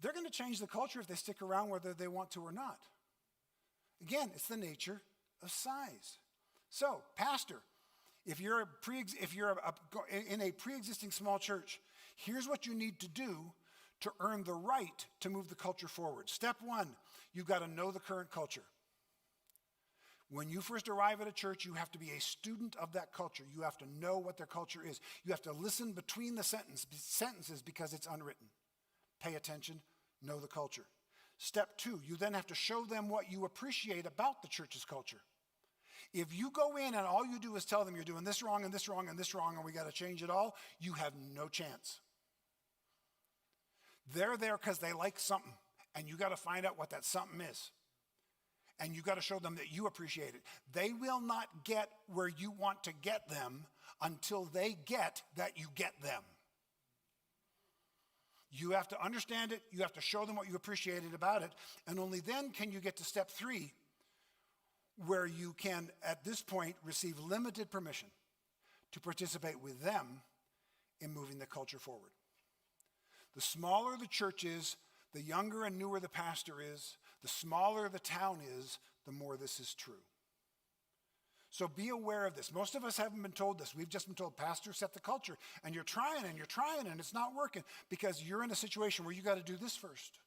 they're going to change the culture if they stick around whether they want to or not. Again, it's the nature of size. So, pastor, if you're in a pre-existing small church, here's what you need to do to earn the right to move the culture forward. Step one, you've got to know the current culture. When you first arrive at a church, you have to be a student of that culture. You have to know what their culture is. You have to listen between the sentences because it's unwritten. Pay attention, know the culture. Step two, you then have to show them what you appreciate about the church's culture. If you go in and all you do is tell them you're doing this wrong and this wrong and this wrong and we got to change it all, you have no chance. They're there because they like something, and you got to find out what that something is. And you got to show them that you appreciate it. They will not get where you want to get them until they get that you get them. You have to understand it. You have to show them what you appreciated about it. And only then can you get to step three, where you can, at this point, receive limited permission to participate with them in moving the culture forward. The smaller the church is, the younger and newer the pastor is, the smaller the town is, the more this is true. So be aware of this. Most of us haven't been told this. We've just been told, pastor, set the culture. And you're trying and it's not working because you're in a situation where you got to do this first.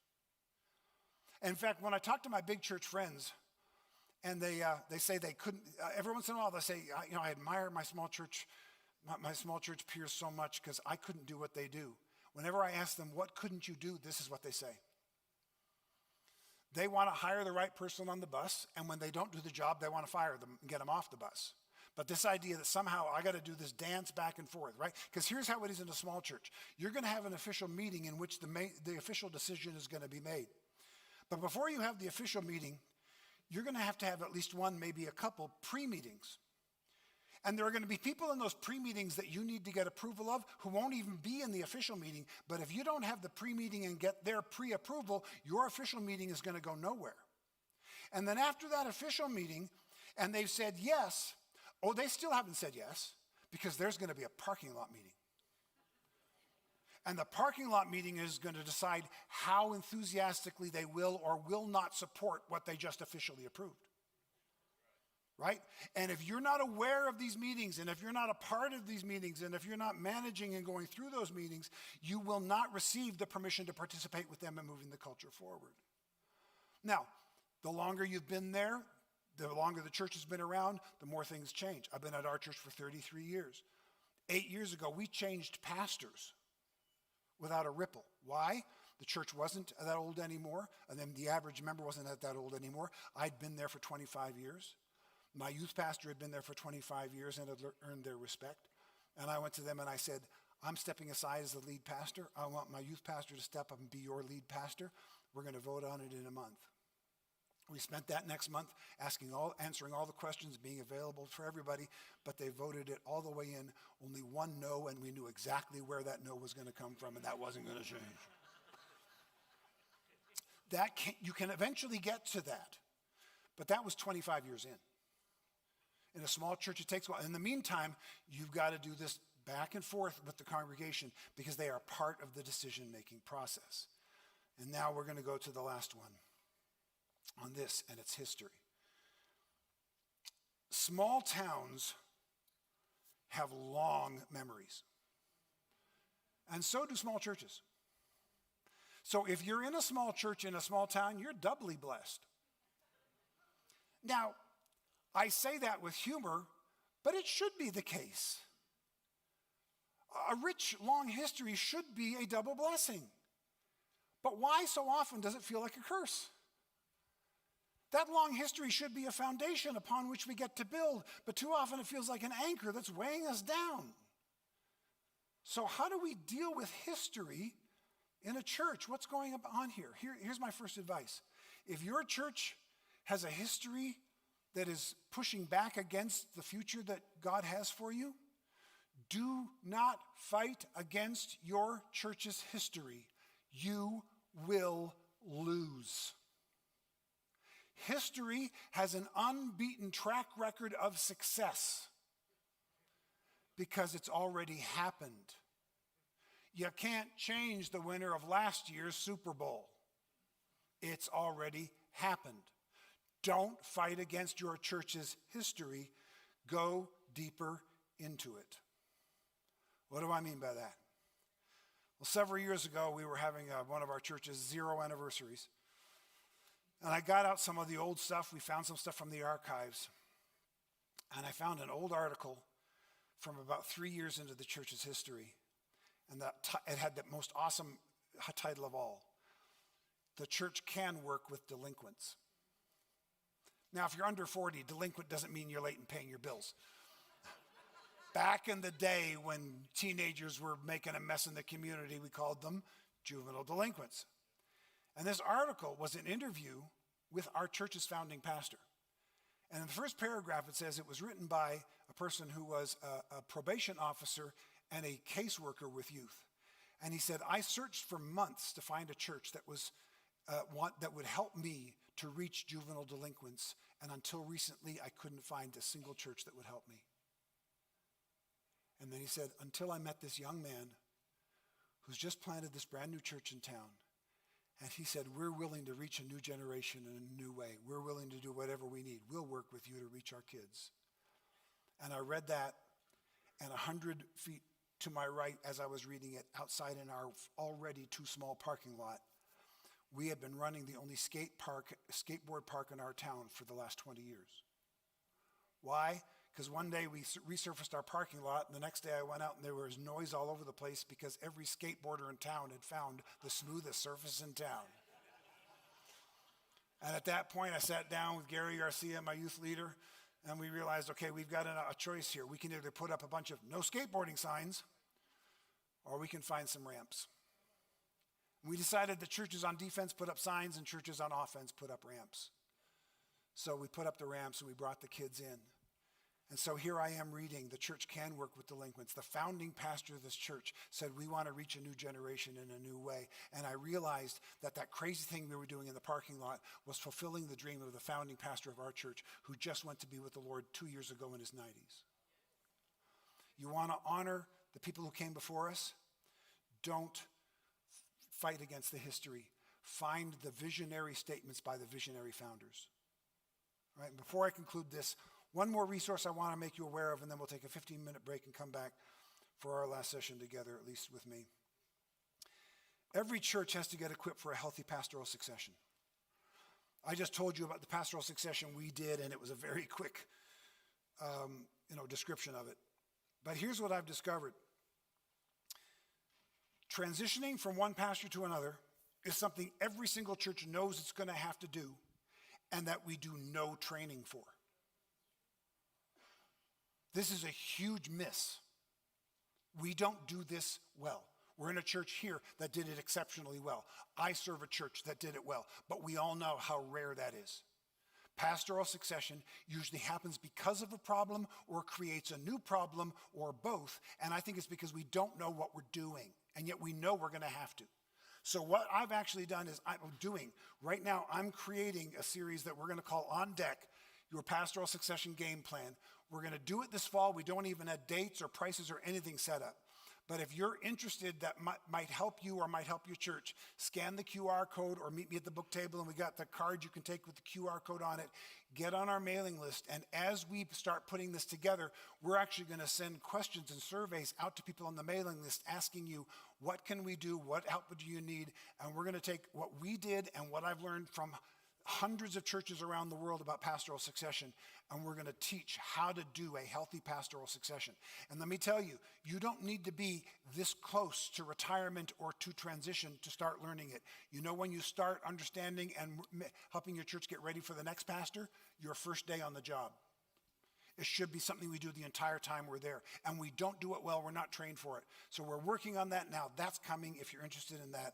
In fact, when I talk to my big church friends, and they say they couldn't, every once in a while they say, I admire my small church peers so much because I couldn't do what they do. Whenever I ask them, what couldn't you do? This is what they say. They want to hire the right person on the bus, and when they don't do the job, they want to fire them and get them off the bus. But this idea that somehow I got to do this dance back and forth, right? Because here's how it is in a small church. You're going to have an official meeting in which the official decision is going to be made. But before you have the official meeting, you're going to have at least one, maybe a couple pre-meetings. And there are going to be people in those pre-meetings that you need to get approval of who won't even be in the official meeting. But if you don't have the pre-meeting and get their pre-approval, your official meeting is going to go nowhere. And then after that official meeting, and they've said yes, they still haven't said yes, because there's going to be a parking lot meeting. And the parking lot meeting is going to decide how enthusiastically they will or will not support what they just officially approved. Right? And if you're not aware of these meetings, and if you're not a part of these meetings, and if you're not managing and going through those meetings, you will not receive the permission to participate with them in moving the culture forward. Now, the longer you've been there, the longer the church has been around, the more things change. I've been at our church for 33 years. 8 years ago, we changed pastors without a ripple. Why? The church wasn't that old anymore, and then the average member wasn't that old anymore. I'd been there for 25 years. My youth pastor had been there for 25 years and had earned their respect. And I went to them and I said, I'm stepping aside as the lead pastor. I want my youth pastor to step up and be your lead pastor. We're going to vote on it in a month. We spent that next month answering all the questions, being available for everybody, but they voted it all the way in. Only one no, and we knew exactly where that no was going to come from, and that wasn't going to change. You can eventually get to that, but that was 25 years in. In a small church, it takes a while. In the meantime, you've got to do this back and forth with the congregation because they are part of the decision-making process. And now we're going to go to the last one on this and its history. Small towns have long memories, and so do small churches. So if you're in a small church in a small town, you're doubly blessed. Now, I say that with humor, but it should be the case. A rich, long history should be a double blessing. But why so often does it feel like a curse? That long history should be a foundation upon which we get to build, but too often it feels like an anchor that's weighing us down. So how do we deal with history in a church? What's going on here? Here's my first advice. If your church has a history that is pushing back against the future that God has for you, do not fight against your church's history. You will lose. History has an unbeaten track record of success because it's already happened. You can't change the winner of last year's Super Bowl. It's already happened. Don't fight against your church's history. Go deeper into it. What do I mean by that? Well, several years ago, we were having one of our church's 0 anniversaries. And I got out some of the old stuff. We found some stuff from the archives. And I found an old article from about 3 years into the church's history. And it had the most awesome title of all. The church can work with delinquents. Now, if you're under 40, delinquent doesn't mean you're late in paying your bills. Back in the day when teenagers were making a mess in the community, we called them juvenile delinquents. And this article was an interview with our church's founding pastor. And in the first paragraph, it says it was written by a person who was a probation officer and a caseworker with youth. And he said, I searched for months to find a church that was that would help me to reach juvenile delinquents. And until recently, I couldn't find a single church that would help me. And then he said, until I met this young man who's just planted this brand new church in town. And he said, we're willing to reach a new generation in a new way. We're willing to do whatever we need. We'll work with you to reach our kids. And I read that, and 100 feet to my right as I was reading it, outside in our already too small parking lot, we had been running the only skateboard park in our town for the last 20 years. Why? Because one day we resurfaced our parking lot, and the next day I went out and there was noise all over the place because every skateboarder in town had found the smoothest surface in town. And at that point, I sat down with Gary Garcia, my youth leader, and we realized, okay, we've got a choice here. We can either put up a bunch of no skateboarding signs, or we can find some ramps. We decided that churches on defense put up signs and churches on offense put up ramps. So we put up the ramps and we brought the kids in. And so here I am reading, the church can work with delinquents. The founding pastor of this church said, we want to reach a new generation in a new way. And I realized that crazy thing we were doing in the parking lot was fulfilling the dream of the founding pastor of our church who just went to be with the Lord 2 years ago in his 90s. You want to honor the people who came before us? Don't fight against the history. Find the visionary statements by the visionary founders. All right, before I conclude this, one more resource I want to make you aware of, and then we'll take a 15-minute break and come back for our last session together, at least with me. Every church has to get equipped for a healthy pastoral succession. I just told you about the pastoral succession we did, and it was a very quick description of it. But here's what I've discovered. Transitioning from one pastor to another is something every single church knows it's going to have to do, and that we do no training for. This is a huge miss. We don't do this well. We're in a church here that did it exceptionally well. I serve a church that did it well, but we all know how rare that is. Pastoral succession usually happens because of a problem or creates a new problem or both. And I think it's because we don't know what we're doing, and yet we know we're going to have to. So what I've actually done is right now, I'm creating a series that we're going to call On Deck, Your Pastoral Succession Game Plan. We're going to do it this fall. We don't even have dates or prices or anything set up. But if you're interested, that might help you or might help your church, scan the QR code or meet me at the book table, and we got the card you can take with the QR code on it. Get on our mailing list, and as we start putting this together, we're actually going to send questions and surveys out to people on the mailing list asking you, what can we do, what help do you need? And we're going to take what we did and what I've learned from hundreds of churches around the world about pastoral succession, and we're going to teach how to do a healthy pastoral succession. And let me tell you, you don't need to be this close to retirement or to transition to start learning it. You know, when you start understanding and helping your church get ready for the next pastor, your first day on the job. It should be something we do the entire time we're there. And we don't do it well, we're not trained for it. So we're working on that now. That's coming. If you're interested in that,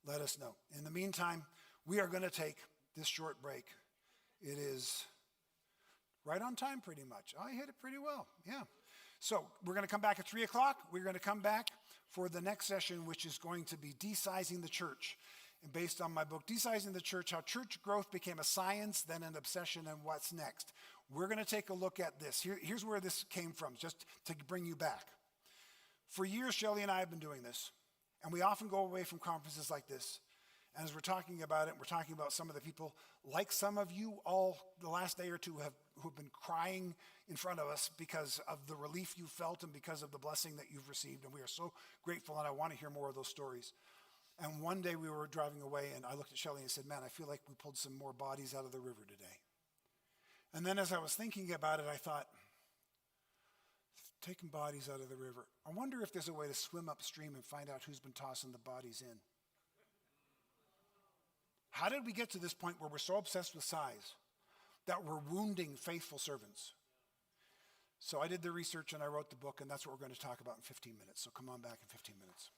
let us know. In the meantime, we are going to take this short break. It is right on time pretty much. I hit it pretty well, yeah. So we're going to come back at 3 o'clock. We're going to come back for the next session, which is going to be Desizing the Church. And based on my book, Desizing the Church, How Church Growth Became a Science, Then an Obsession, and What's Next. We're going to take a look at this. Here's where this came from, just to bring you back. For years, Shelley and I have been doing this, and we often go away from conferences like this. And as we're talking about it, we're talking about some of the people, like some of you all the last day or two who have been crying in front of us because of the relief you felt and because of the blessing that you've received. And we are so grateful, and I want to hear more of those stories. And one day we were driving away, and I looked at Shelley and said, man, I feel like we pulled some more bodies out of the river today. And then as I was thinking about it, I thought, taking bodies out of the river, I wonder if there's a way to swim upstream and find out who's been tossing the bodies in. How did we get to this point where we're so obsessed with size that we're wounding faithful servants? So I did the research and I wrote the book, and that's what we're going to talk about in 15 minutes. So come on back in 15 minutes.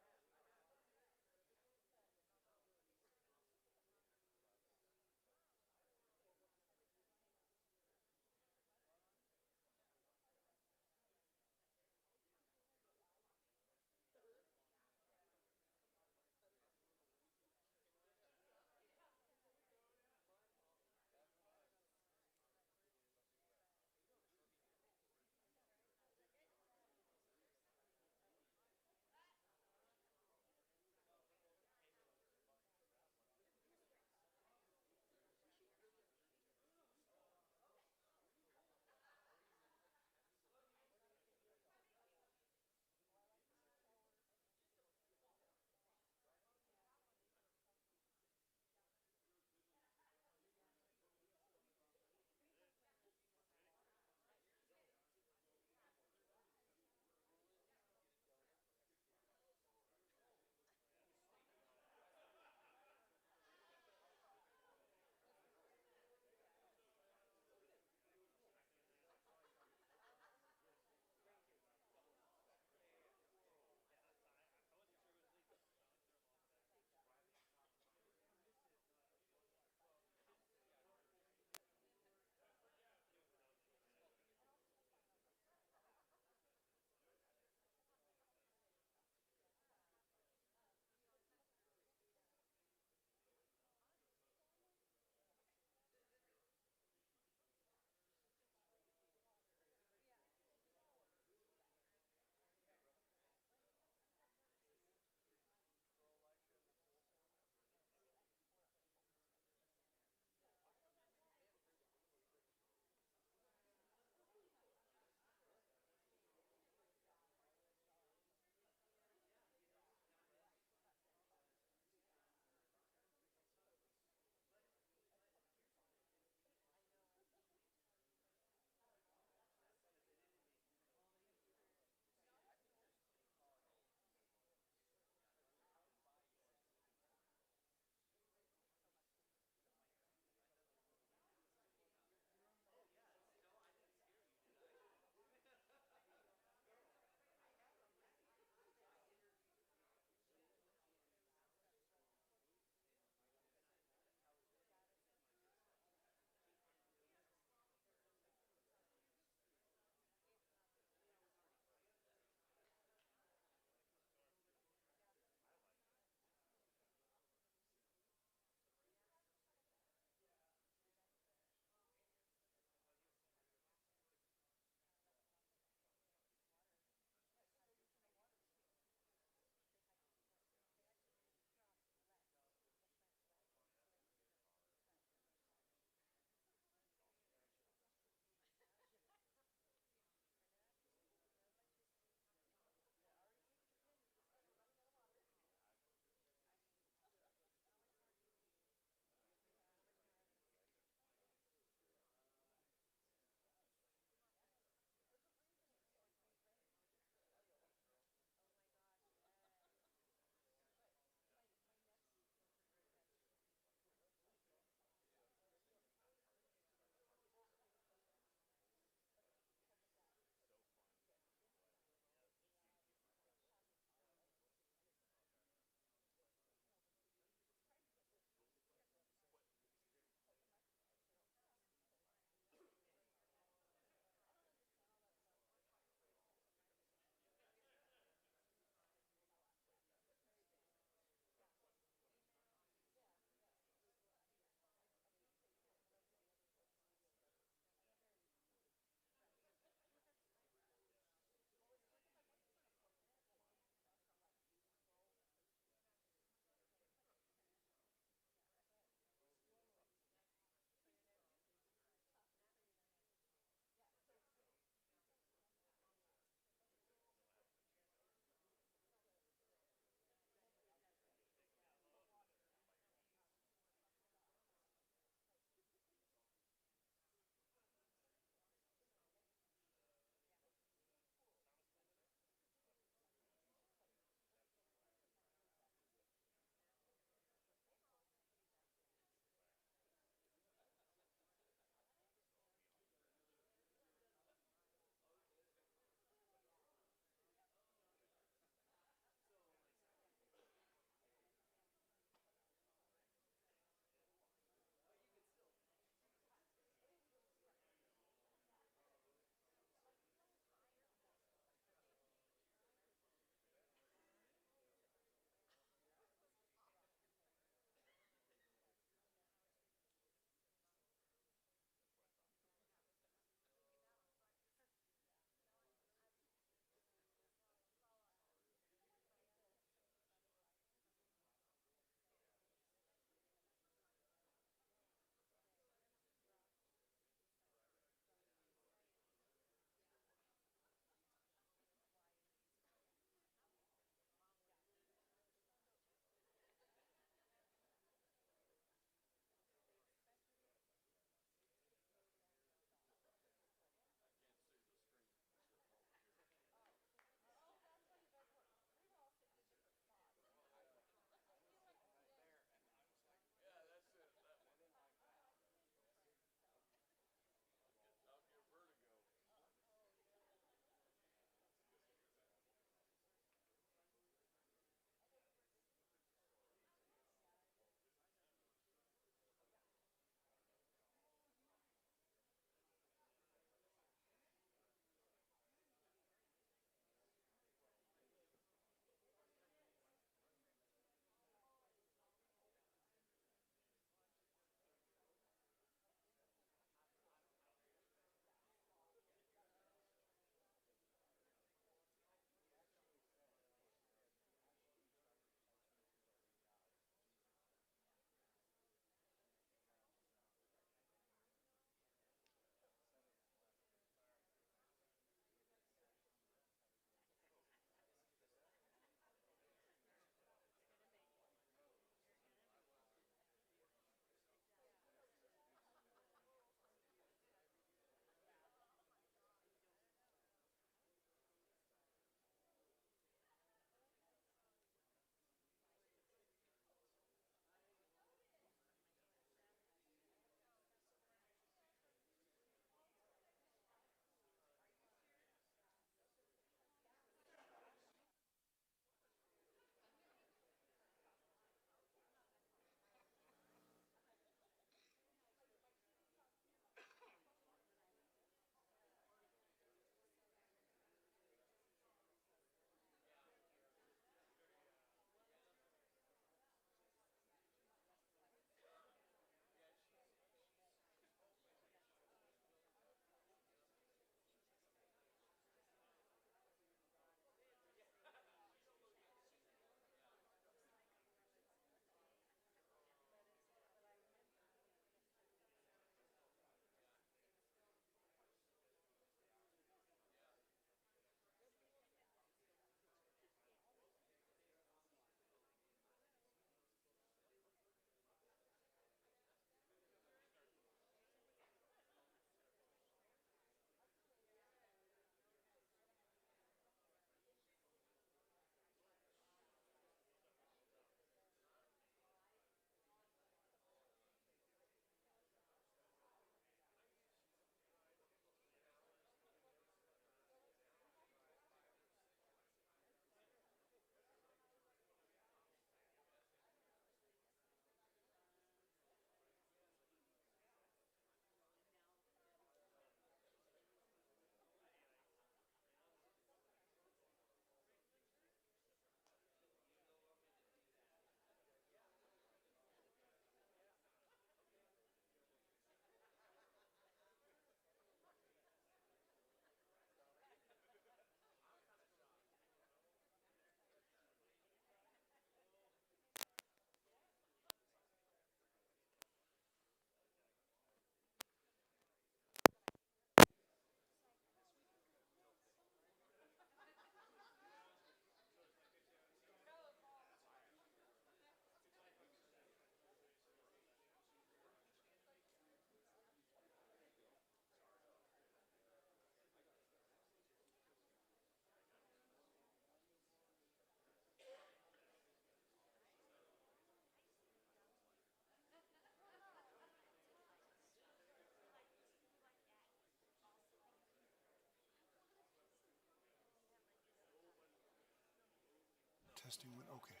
Testing one, okay.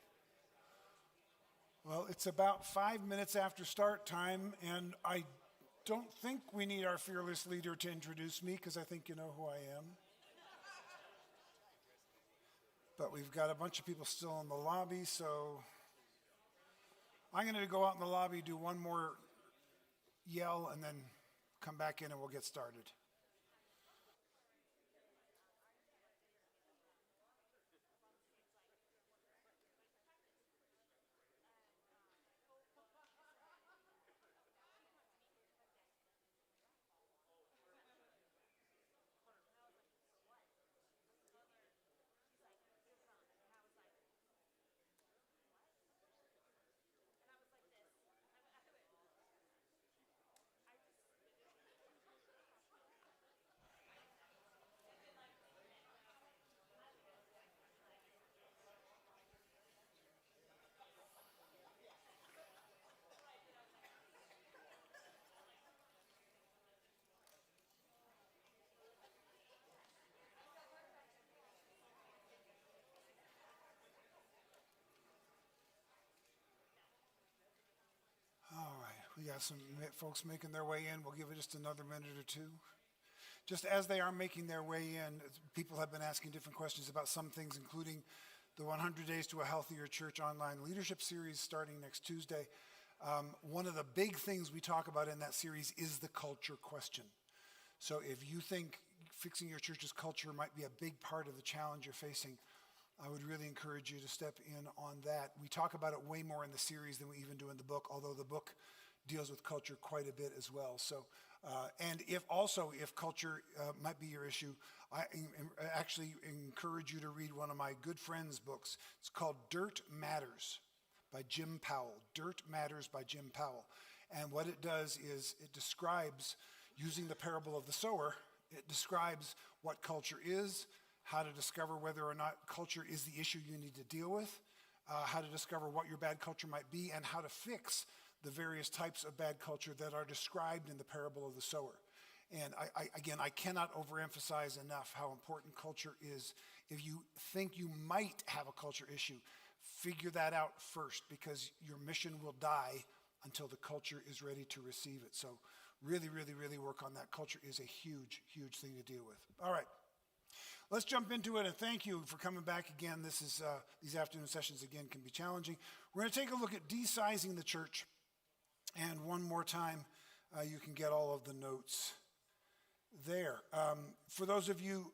Well, it's about 5 minutes after start time, and I don't think we need our fearless leader to introduce me because I think you know who I am. But we've got a bunch of people still in the lobby, so I'm going to go out in the lobby, do one more yell, and then come back in and we'll get started. All right, we got some folks making their way in. We'll give it just another minute or two. Just as they are making their way in, people have been asking different questions about some things, including the 100 Days to a Healthier Church online leadership series starting next Tuesday. One of the big things we talk about in that series is the culture question. So if you think fixing your church's culture might be a big part of the challenge you're facing, I would really encourage you to step in on that. We talk about it way more in the series than we even do in the book, although the book deals with culture quite a bit as well. So, and if culture might be your issue, I actually encourage you to read one of my good friend's books. It's called Dirt Matters by Jim Powell. Dirt Matters by Jim Powell. And what it does is it describes, using the parable of the sower, it describes what culture is, how to discover whether or not culture is the issue you need to deal with, how to discover what your bad culture might be, and how to fix the various types of bad culture that are described in the parable of the sower. And I cannot overemphasize enough how important culture is. If you think you might have a culture issue, figure that out first, because your mission will die until the culture is ready to receive it. So really, really, really work on that. Culture is a huge, huge thing to deal with. All right. Let's jump into it, and thank you for coming back again. This is these afternoon sessions, again, can be challenging. We're going to take a look at desizing the church, and one more time, you can get all of the notes there. For those of you,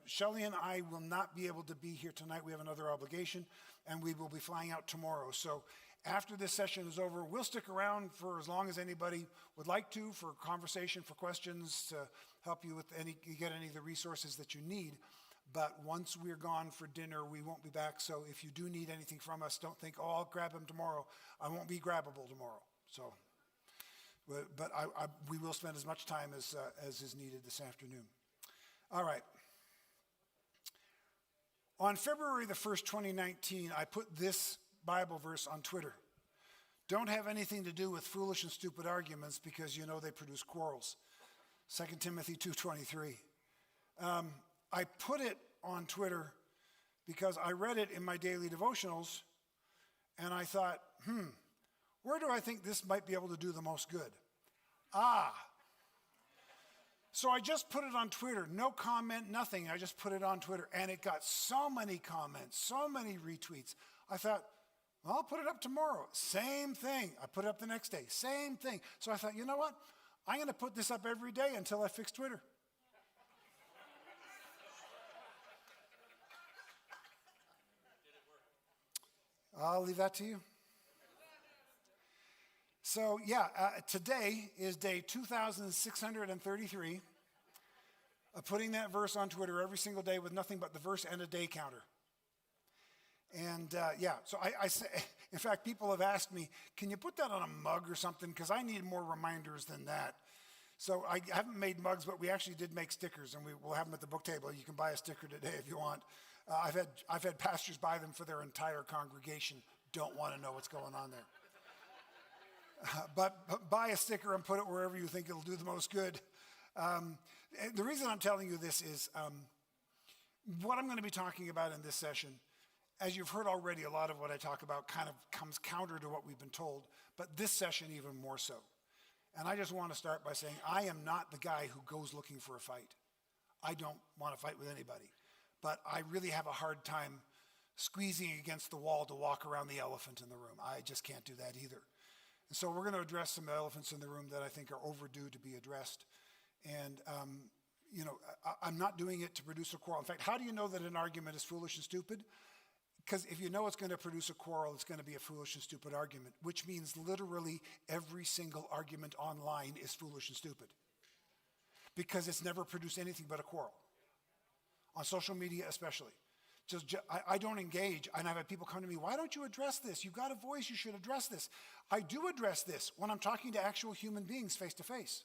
Shelley and I will not be able to be here tonight. We have another obligation, and we will be flying out tomorrow. So after this session is over, we'll stick around for as long as anybody would like to, for conversation, for questions, to help you with get any of the resources that you need. But once we're gone for dinner, we won't be back. So if you do need anything from us, don't think, oh, I'll grab them tomorrow. I won't be grabbable tomorrow. So, but we will spend as much time as is needed this afternoon. All right. On February the 1st, 2019, I put this Bible verse on Twitter. Don't have anything to do with foolish and stupid arguments, because you know they produce quarrels. 2 Timothy 2:23. I put it on Twitter because I read it in my daily devotionals, and I thought, where do I think this might be able to do the most good? So I just put it on Twitter. No comment, nothing. I just put it on Twitter, and it got so many comments, so many retweets. I thought, well, I'll put it up tomorrow. Same thing. I put it up the next day. Same thing. So I thought, you know what? I'm going to put this up every day until I fix Twitter. I'll leave that to you. So, today is day 2,633 of putting that verse on Twitter every single day with nothing but the verse and a day counter. And so I say, in fact, people have asked me, can you put that on a mug or something? Because I need more reminders than that. So I haven't made mugs, but we actually did make stickers, and we'll have them at the book table. You can buy a sticker today if you want. I've had pastors buy them for their entire congregation. Don't want to know what's going on there. But buy a sticker and put it wherever you think it'll do the most good. The reason I'm telling you this is what I'm going to be talking about in this session As you've heard already, a lot of what I talk about kind of comes counter to what we've been told, but this session even more so. And I just want to start by saying I am not the guy who goes looking for a fight. I don't want to fight with anybody. But I really have a hard time squeezing against the wall to walk around the elephant in the room. I just can't do that either. And so we're going to address some elephants in the room that I think are overdue to be addressed. And, I'm not doing it to produce a quarrel. In fact, how do you know that an argument is foolish and stupid? Because if you know it's going to produce a quarrel, it's going to be a foolish and stupid argument, which means literally every single argument online is foolish and stupid. Because it's never produced anything but a quarrel. On social media especially. I don't engage, and I've had people come to me, why don't you address this? You've got a voice, you should address this. I do address this when I'm talking to actual human beings face to face.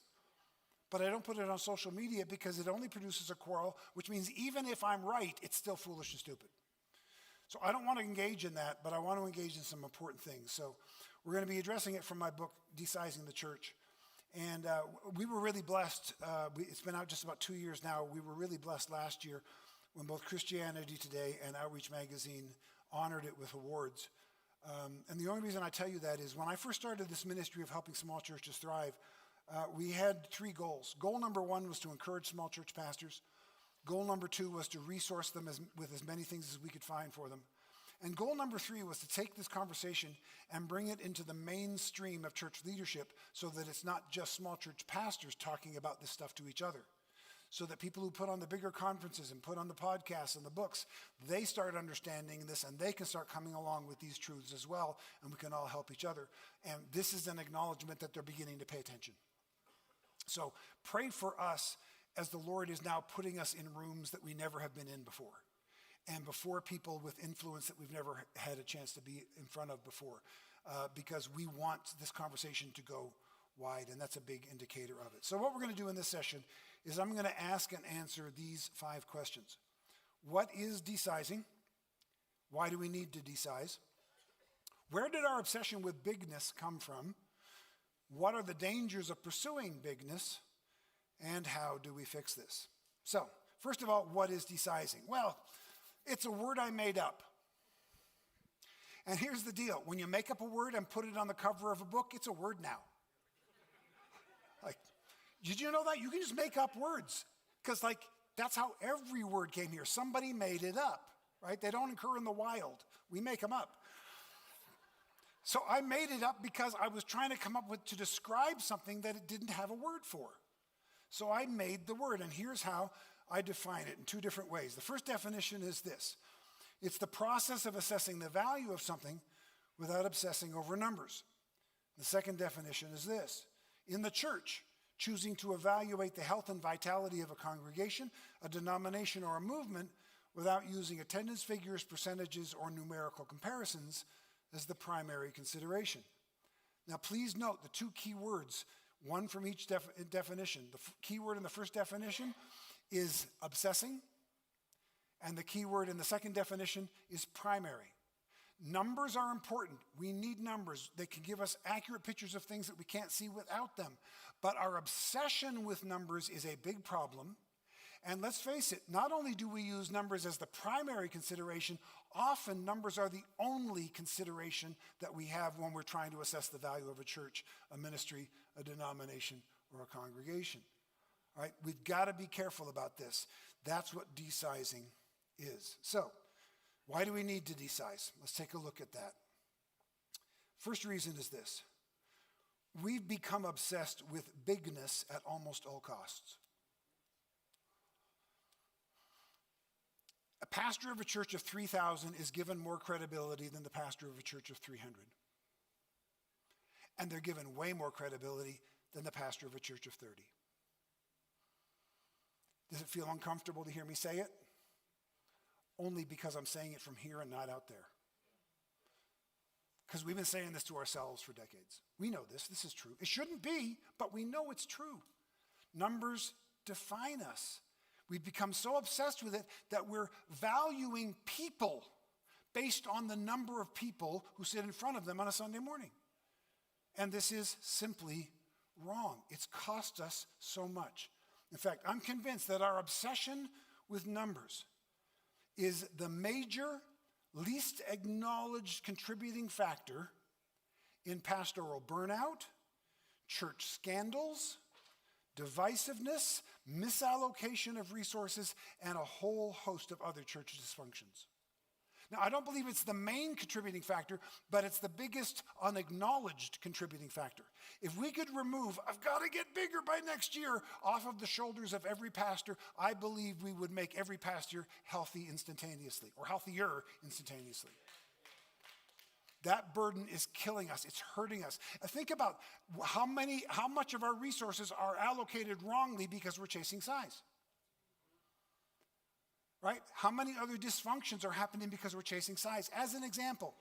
But I don't put it on social media because it only produces a quarrel, which means even if I'm right, it's still foolish and stupid. So I don't want to engage in that, but I want to engage in some important things. So we're going to be addressing it from my book, Desizing the Church. And we were really blessed. It's been out just about 2 years now. We were really blessed last year when both Christianity Today and Outreach Magazine honored it with awards. And the only reason I tell you that is when I first started this ministry of helping small churches thrive, we had 3 goals. Goal number 1 was to encourage small church pastors. Goal number 2 was to resource them with as many things as we could find for them. And goal number 3 was to take this conversation and bring it into the mainstream of church leadership so that it's not just small church pastors talking about this stuff to each other. So that people who put on the bigger conferences and put on the podcasts and the books, they start understanding this and they can start coming along with these truths as well, and we can all help each other. And this is an acknowledgement that they're beginning to pay attention. So pray for us as the Lord is now putting us in rooms that we never have been in before, and before people with influence that we've never had a chance to be in front of before, because we want this conversation to go wide, and that's a big indicator of it. So what we're going to do in this session is I'm going to ask and answer these 5 questions. What is desizing? Why do we need to desize? Where did our obsession with bigness come from? What are the dangers of pursuing bigness? And how do we fix this? So, first of all, what is desizing? Well, it's a word I made up. And here's the deal. When you make up a word and put it on the cover of a book, it's a word now. Like, did you know that? You can just make up words. Because, that's how every word came here. Somebody made it up, right? They don't occur in the wild. We make them up. So I made it up because I was trying to come up with to describe something that it didn't have a word for. So I made the word, and here's how I define it in 2 different ways. The first definition is this. It's the process of assessing the value of something without obsessing over numbers. The second definition is this. In the church, choosing to evaluate the health and vitality of a congregation, a denomination, or a movement without using attendance figures, percentages, or numerical comparisons as the primary consideration. Now, please note the 2 key words, one from each definition. The key word in the first definition is obsessing, and the key word in the second definition is primary. Numbers are important. We need numbers. They can give us accurate pictures of things that we can't see without them. But our obsession with numbers is a big problem. And let's face it, not only do we use numbers as the primary consideration, often numbers are the only consideration that we have when we're trying to assess the value of a church, a ministry, a denomination, or a congregation. All right, we've got to be careful about this. That's what desizing is. So, why do we need to desize? Let's take a look at that. First reason is this. We've become obsessed with bigness at almost all costs. A pastor of a church of 3,000 is given more credibility than the pastor of a church of 300. And they're given way more credibility than the pastor of a church of 30. Does it feel uncomfortable to hear me say it? Only because I'm saying it from here and not out there. Because we've been saying this to ourselves for decades. We know this. This is true. It shouldn't be, but we know it's true. Numbers define us. We've become so obsessed with it that we're valuing people based on the number of people who sit in front of them on a Sunday morning. And this is simply wrong. It's cost us so much. In fact, I'm convinced that our obsession with numbers is the major least acknowledged contributing factor in pastoral burnout, church scandals, divisiveness, misallocation of resources, and a whole host of other church dysfunctions. Now, I don't believe it's the main contributing factor, but it's the biggest unacknowledged contributing factor. If we could remove, I've got to get bigger by next year, off of the shoulders of every pastor, I believe we would make every pastor healthy instantaneously, or healthier instantaneously. That burden is killing us. It's hurting us. Think about how much of our resources are allocated wrongly because we're chasing size. Right? How many other dysfunctions are happening because we're chasing size? As an example,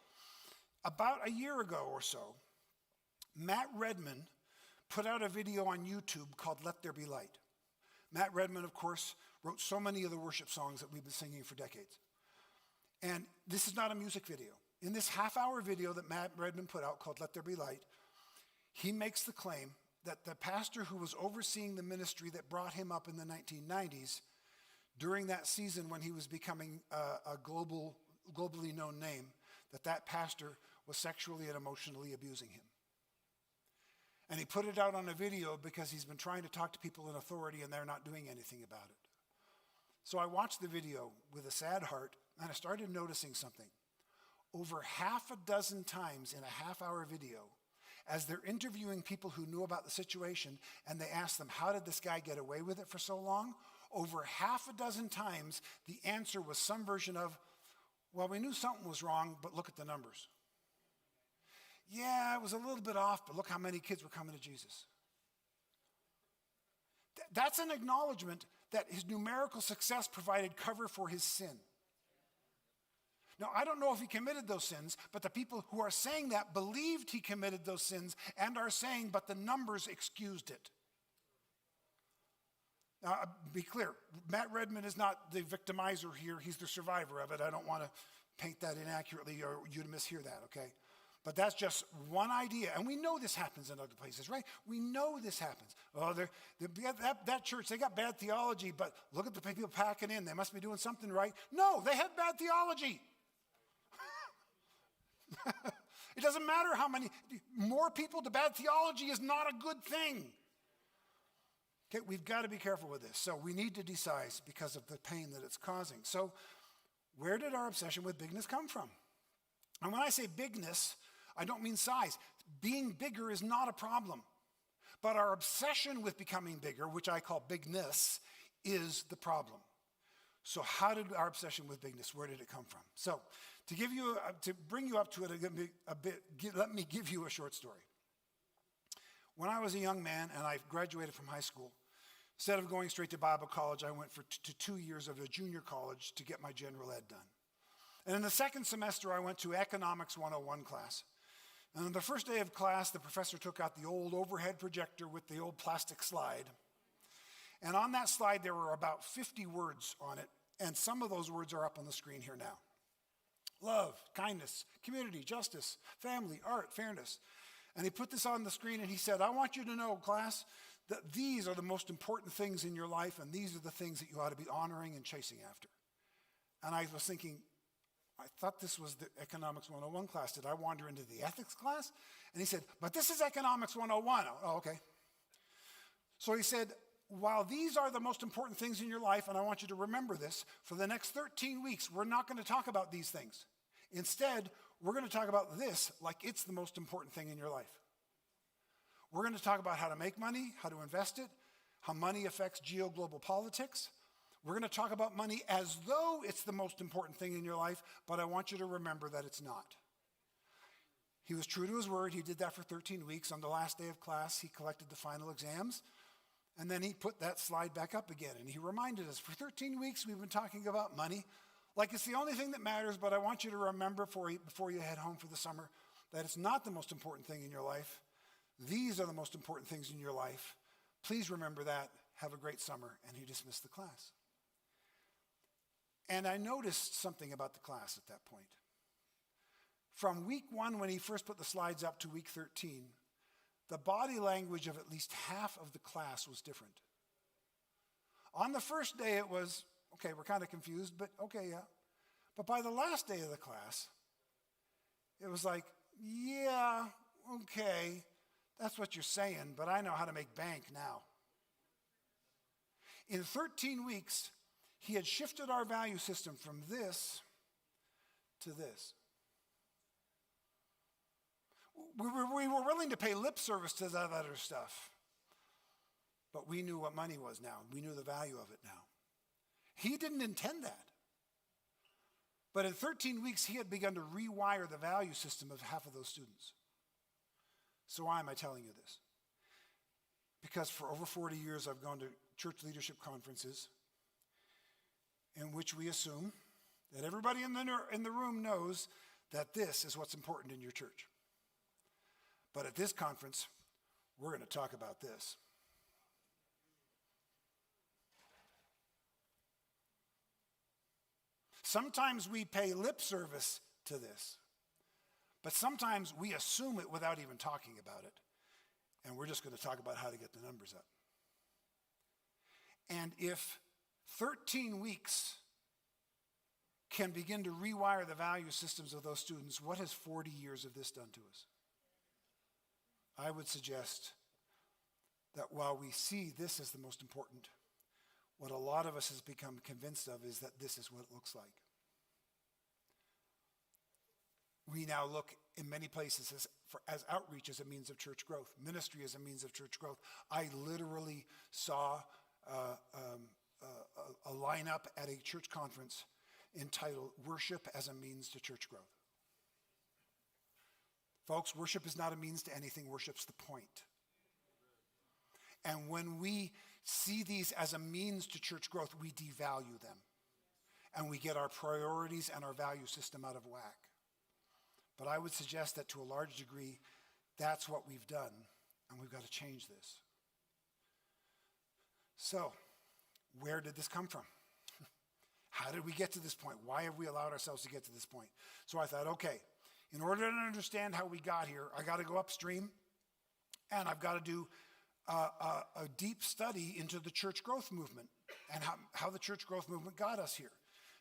about a year ago or so, Matt Redman put out a video on YouTube called Let There Be Light. Matt Redman, of course, wrote so many of the worship songs that we've been singing for decades. And this is not a music video. In this half-hour video that Matt Redman put out called Let There Be Light, he makes the claim that the pastor who was overseeing the ministry that brought him up in the 1990s, during that season when he was becoming a globally known name, that pastor was sexually and emotionally abusing him. And he put it out on a video because he's been trying to talk to people in authority and they're not doing anything about it. So I watched the video with a sad heart and I started noticing something. Over half a dozen times in a half-hour video, as they're interviewing people who knew about the situation and they ask them, how did this guy get away with it for so long? Over half a dozen times, the answer was some version of, well, we knew something was wrong, but look at the numbers. Yeah, it was a little bit off, but look how many kids were coming to Jesus. That's an acknowledgement that his numerical success provided cover for his sin. Now, I don't know if he committed those sins, but the people who are saying that believed he committed those sins and are saying, but the numbers excused it. Now, be clear, Matt Redman is not the victimizer here. He's the survivor of it. I don't want to paint that inaccurately or you to mishear that, okay? But that's just one idea. And we know this happens in other places, right? We know this happens. Oh, that church, they got bad theology, but look at the people packing in. They must be doing something right. No, they had bad theology. It doesn't matter how many, more people to bad theology is not a good thing. Okay, we've got to be careful with this. So we need to decisive because of the pain that it's causing. So where did our obsession with bigness come from? And when I say bigness, I don't mean size. Being bigger is not a problem. But our obsession with becoming bigger, which I call bigness, is the problem. So how did our obsession with bigness, where did it come from? So to bring you up to it a bit, let me give you a short story. When I was a young man and I graduated from high school, instead of going straight to Bible college, I went to 2 years of a junior college to get my general ed done. And in the second semester, I went to Economics 101 class. And on the first day of class, the professor took out the old overhead projector with the old plastic slide. And on that slide, there were about 50 words on it, and some of those words are up on the screen here now. Love, kindness, community, justice, family, art, fairness. And he put this on the screen and he said, I want you to know, class, that these are the most important things in your life and these are the things that you ought to be honoring and chasing after. And I was thinking, I thought this was the Economics 101 class. Did I wander into the ethics class? And he said, but this is Economics 101. Oh, okay. So he said, while these are the most important things in your life, and I want you to remember this, for the next 13 weeks, we're not going to talk about these things. Instead, we're going to talk about this like it's the most important thing in your life. We're going to talk about how to make money, how to invest it, how money affects geo-global politics. We're going to talk about money as though it's the most important thing in your life, but I want you to remember that it's not. He was true to his word. He did that for 13 weeks. On the last day of class, he collected the final exams. And then he put that slide back up again. And he reminded us, for 13 weeks, we've been talking about money. Like it's the only thing that matters, but I want you to remember before you head home for the summer that it's not the most important thing in your life. These are the most important things in your life. Please remember that. Have a great summer. And he dismissed the class. And I noticed something about the class at that point. From week 1, when he first put the slides up, to week 13, the body language of at least half of the class was different. On the first day, it was, okay, we're kind of confused, but okay, yeah. But by the last day of the class, it was like, yeah, okay, that's what you're saying, but I know how to make bank now. In 13 weeks, he had shifted our value system from this to this. We were willing to pay lip service to that other stuff, but we knew what money was now. We knew the value of it now. He didn't intend that. But in 13 weeks, he had begun to rewire the value system of half of those students. So why am I telling you this? Because for over 40 years, I've gone to church leadership conferences in which we assume that everybody in the room knows that this is what's important in your church. But at this conference, we're going to talk about this. Sometimes we pay lip service to this, but sometimes we assume it without even talking about it. And we're just going to talk about how to get the numbers up. And if 13 weeks can begin to rewire the value systems of those students, what has 40 years of this done to us? I would suggest that while we see this as the most important, what a lot of us has become convinced of is that this is what it looks like. We now look in many places as outreach as a means of church growth, ministry as a means of church growth. I literally saw a lineup at a church conference entitled Worship as a Means to Church Growth. Folks, worship is not a means to anything. Worship's the point. And when we see these as a means to church growth, we devalue them. And we get our priorities and our value system out of whack. But I would suggest that to a large degree, that's what we've done, and we've got to change this. So, where did this come from? How did we get to this point? Why have we allowed ourselves to get to this point? So I thought, okay, in order to understand how we got here, I got to go upstream, and I've got to do a deep study into the church growth movement and how the church growth movement got us here.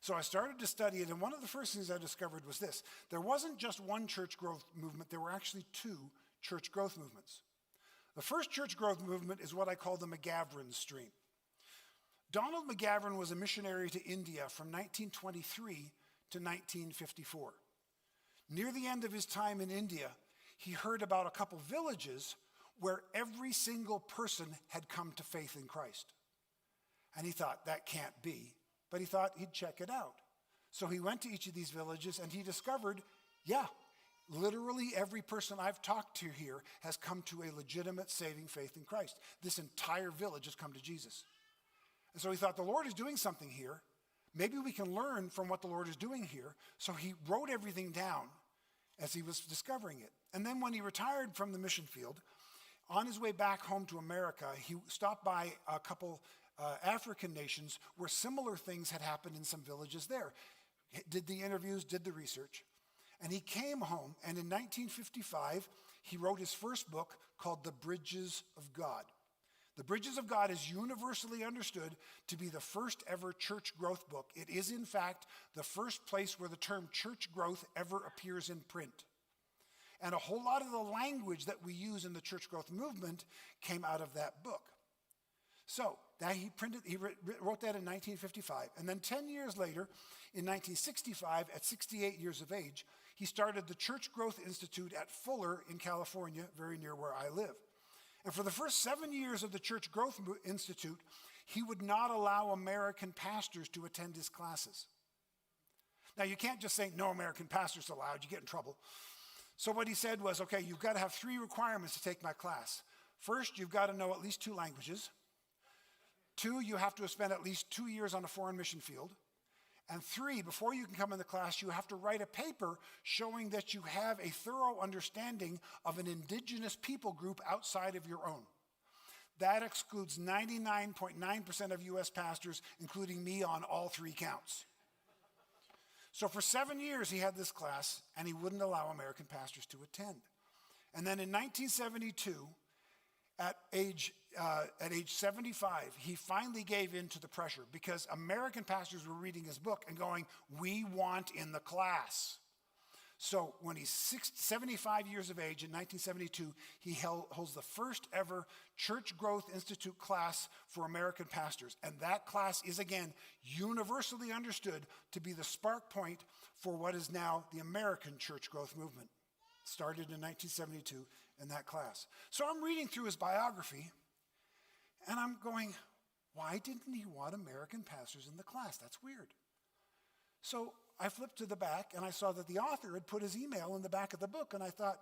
So I started to study it, and one of the first things I discovered was this. There wasn't just one church growth movement, there were actually two church growth movements. The first church growth movement is what I call the McGavran stream. Donald McGavran was a missionary to India from 1923 to 1954. Near the end of his time in India, he heard about a couple villages where every single person had come to faith in Christ. And he thought, that can't be. But he thought he'd check it out. So he went to each of these villages and he discovered, yeah, literally every person I've talked to here has come to a legitimate saving faith in Christ. This entire village has come to Jesus. And so he thought, the Lord is doing something here. Maybe we can learn from what the Lord is doing here. So he wrote everything down as he was discovering it. And then when he retired from the mission field, on his way back home to America, he stopped by a couple African nations where similar things had happened in some villages there. Did the interviews, did the research. And he came home, and in 1955, he wrote his first book called The Bridges of God. The Bridges of God is universally understood to be the first ever church growth book. It is, in fact, the first place where the term church growth ever appears in print. And a whole lot of the language that we use in the church growth movement came out of that book. So that he wrote that in 1955. And then 10 years later, in 1965, at 68 years of age, he started the Church Growth Institute at Fuller in California, very near where I live. And for the first 7 years of the Church Growth Institute, he would not allow American pastors to attend his classes. Now, you can't just say no American pastors allowed, you get in trouble. So what he said was, okay, you've got to have 3 requirements to take my class. First, you've got to know at least 2 languages. 2, you have to have spent at least 2 years on a foreign mission field. And 3, before you can come in the class, you have to write a paper showing that you have a thorough understanding of an indigenous people group outside of your own. That excludes 99.9% of U.S. pastors, including me on all 3 counts. So for 7 years, he had this class, and he wouldn't allow American pastors to attend. And then in 1972, At age 75, he finally gave in to the pressure because American pastors were reading his book and going, "We want in the class." So when he's 75 years of age in 1972, he holds the first ever Church Growth Institute class for American pastors. And that class is, again, universally understood to be the spark point for what is now the American church growth movement. Started in 1972 in that class. So I'm reading through his biography, and I'm going, why didn't he want American pastors in the class? That's weird. So I flipped to the back, and I saw that the author had put his email in the back of the book, and I thought,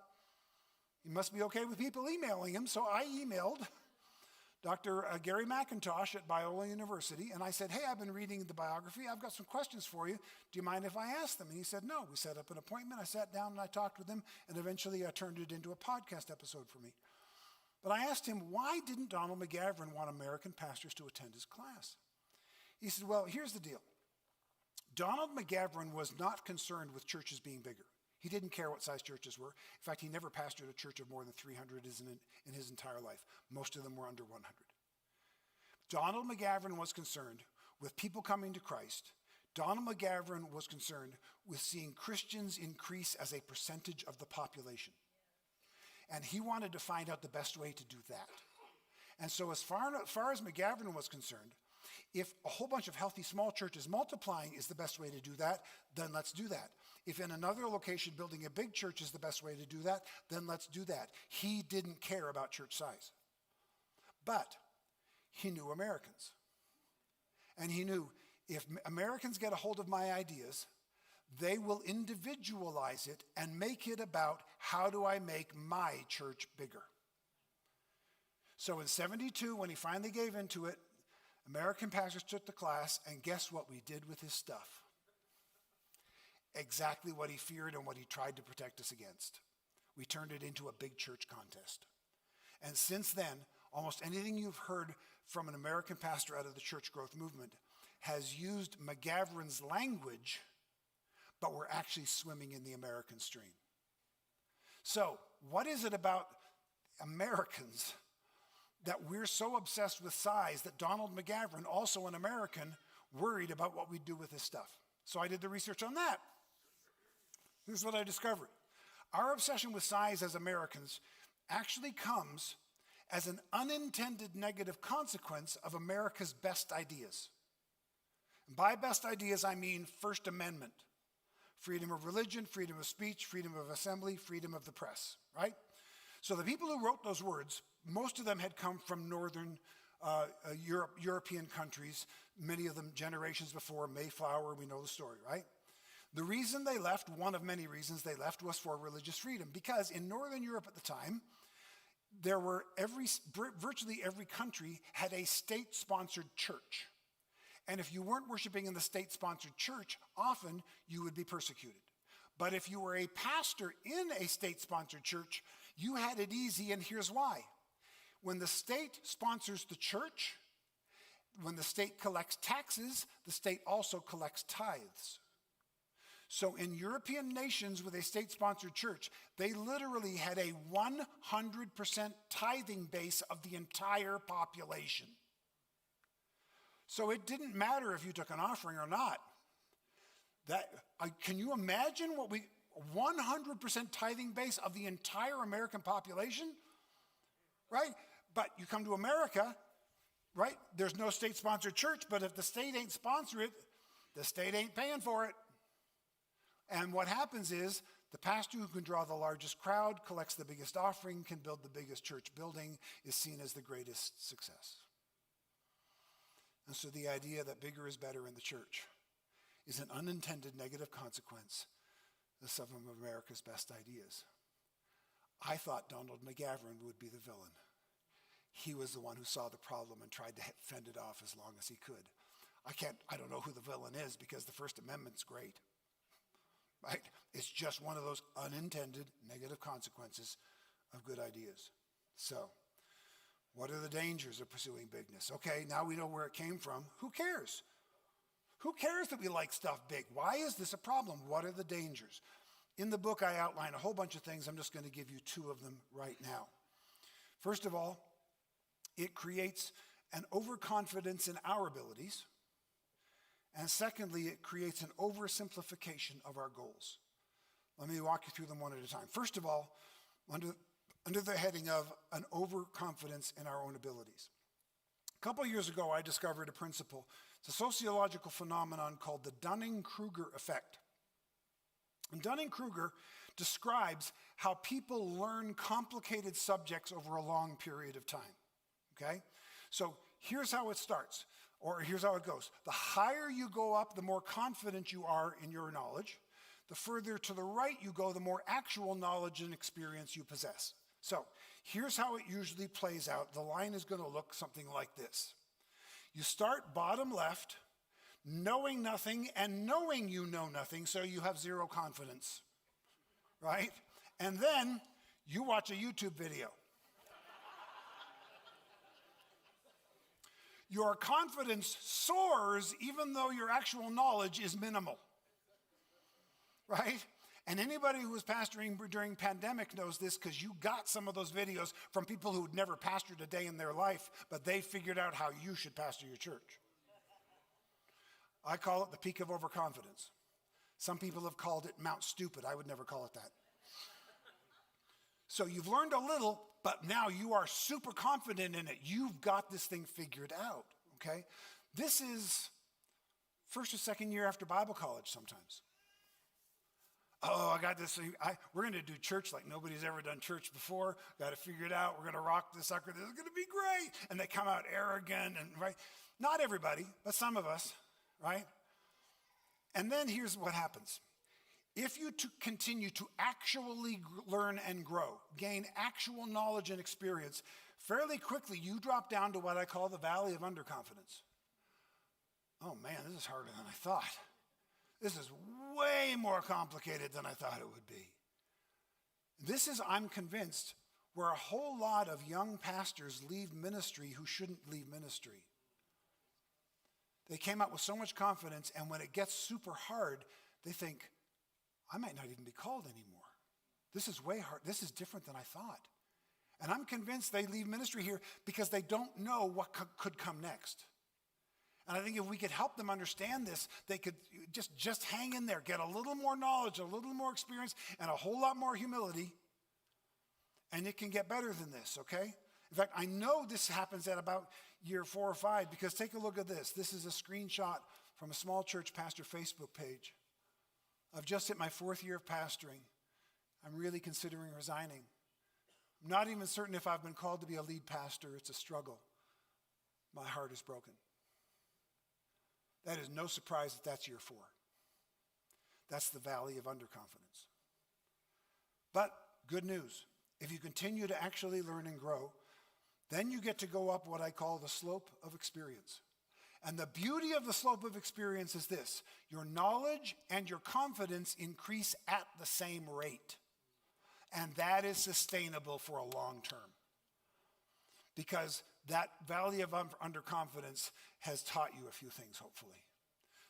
he must be okay with people emailing him. So I emailed Dr. Gary McIntosh at Biola University, and I said, "Hey, I've been reading the biography. I've got some questions for you. Do you mind if I ask them?" And he said, "No." We set up an appointment. I sat down and I talked with him, and eventually I turned it into a podcast episode for me. But I asked him, why didn't Donald McGavran want American pastors to attend his class? He said, well, here's the deal. Donald McGavran was not concerned with churches being bigger. He didn't care what size churches were. In fact, he never pastored a church of more than 300 in his entire life. Most of them were under 100. Donald McGavran was concerned with people coming to Christ. Donald McGavran was concerned with seeing Christians increase as a percentage of the population. And he wanted to find out the best way to do that. And so as far as McGavran was concerned, if a whole bunch of healthy small churches multiplying is the best way to do that, then let's do that. If in another location building a big church is the best way to do that, then let's do that. He didn't care about church size. But he knew Americans. And he knew if Americans get a hold of my ideas, they will individualize it and make it about how do I make my church bigger. So in 72, when he finally gave into it, American pastors took the class, and guess what we did with his stuff? Exactly what he feared and what he tried to protect us against. We turned it into a big church contest. And since then, almost anything you've heard from an American pastor out of the church growth movement has used McGavran's language, but we're actually swimming in the American stream. So, what is it about Americans that we're so obsessed with size that Donald McGavran, also an American, worried about what we do with his stuff? So I did the research on that. This is what I discovered. Our obsession with size as Americans actually comes as an unintended negative consequence of America's best ideas. And by best ideas, I mean First Amendment. Freedom of religion, freedom of speech, freedom of assembly, freedom of the press, right? So the people who wrote those words, most of them had come from northern European countries, many of them generations before Mayflower. We know the story, right? The reason they left, one of many reasons they left, was for religious freedom. Because in Northern Europe at the time, there were virtually every country had a state-sponsored church. And if you weren't worshiping in the state-sponsored church, often you would be persecuted. But if you were a pastor in a state-sponsored church, you had it easy, and here's why. When the state sponsors the church, when the state collects taxes, the state also collects tithes. So in European nations with a state-sponsored church, they literally had a 100% tithing base of the entire population. So it didn't matter if you took an offering or not. Can you imagine 100% tithing base of the entire American population? Right? But you come to America, right? There's no state-sponsored church, but if the state ain't sponsoring it, the state ain't paying for it. And what happens is the pastor who can draw the largest crowd, collects the biggest offering, can build the biggest church building, is seen as the greatest success. And so the idea that bigger is better in the church is an unintended negative consequence of some of America's best ideas. I thought Donald McGavran would be the villain. He was the one who saw the problem and tried to fend it off as long as he could. I don't know who the villain is because the First Amendment's great. Right? It's just one of those unintended negative consequences of good ideas. So, what are the dangers of pursuing bigness? Okay, now we know where it came from. Who cares? Who cares that we like stuff big? Why is this a problem? What are the dangers? In the book, I outline a whole bunch of things. I'm just going to give you two of them right now. First of all, it creates an overconfidence in our abilities. And secondly, it creates an oversimplification of our goals. Let me walk you through them one at a time. First of all, under the heading of an overconfidence in our own abilities. A couple of years ago, I discovered a principle. It's a sociological phenomenon called the Dunning-Kruger effect. And Dunning-Kruger describes how people learn complicated subjects over a long period of time, okay? So here's how it starts, or here's how it goes. The higher you go up, the more confident you are in your knowledge. The further to the right you go, the more actual knowledge and experience you possess. So here's how it usually plays out. The line is going to look something like this. You start bottom left, knowing nothing and knowing you know nothing, so you have zero confidence, right? And then you watch a YouTube video. Your confidence soars even though your actual knowledge is minimal, right? And anybody who was pastoring during pandemic knows this because you got some of those videos from people who had never pastored a day in their life, but they figured out how you should pastor your church. I call it the peak of overconfidence. Some people have called it Mount Stupid. I would never call it that. So you've learned a little, but now you are super confident in it. You've got this thing figured out, okay? This is first or second year after Bible college sometimes. Oh, I got this. We're going to do church like nobody's ever done church before. Got to figure it out. We're going to rock this sucker. This is going to be great. And they come out arrogant and right. Not everybody, but some of us, right? And then here's what happens. If you continue to actually learn and grow, gain actual knowledge and experience, fairly quickly you drop down to what I call the valley of underconfidence. Oh man, this is harder than I thought. This is way more complicated than I thought it would be. This is, I'm convinced, where a whole lot of young pastors leave ministry who shouldn't leave ministry. They came out with so much confidence, and when it gets super hard, they think, I might not even be called anymore. This is way hard. This is different than I thought. And I'm convinced they leave ministry here because they don't know what could come next. And I think if we could help them understand this, they could just hang in there, get a little more knowledge, a little more experience, and a whole lot more humility, and it can get better than this, okay? In fact, I know this happens at about year 4 or 5 because take a look at this. This is a screenshot from a small church pastor Facebook page. I've just hit my 4th year of pastoring. I'm really considering resigning. I'm not even certain if I've been called to be a lead pastor. It's a struggle. My heart is broken. That is no surprise that that's year 4. That's the valley of underconfidence. But good news, if you continue to actually learn and grow, then you get to go up what I call the slope of experience. And the beauty of the slope of experience is this: your knowledge and your confidence increase at the same rate. And that is sustainable for a long term. Because that valley of underconfidence has taught you a few things, hopefully.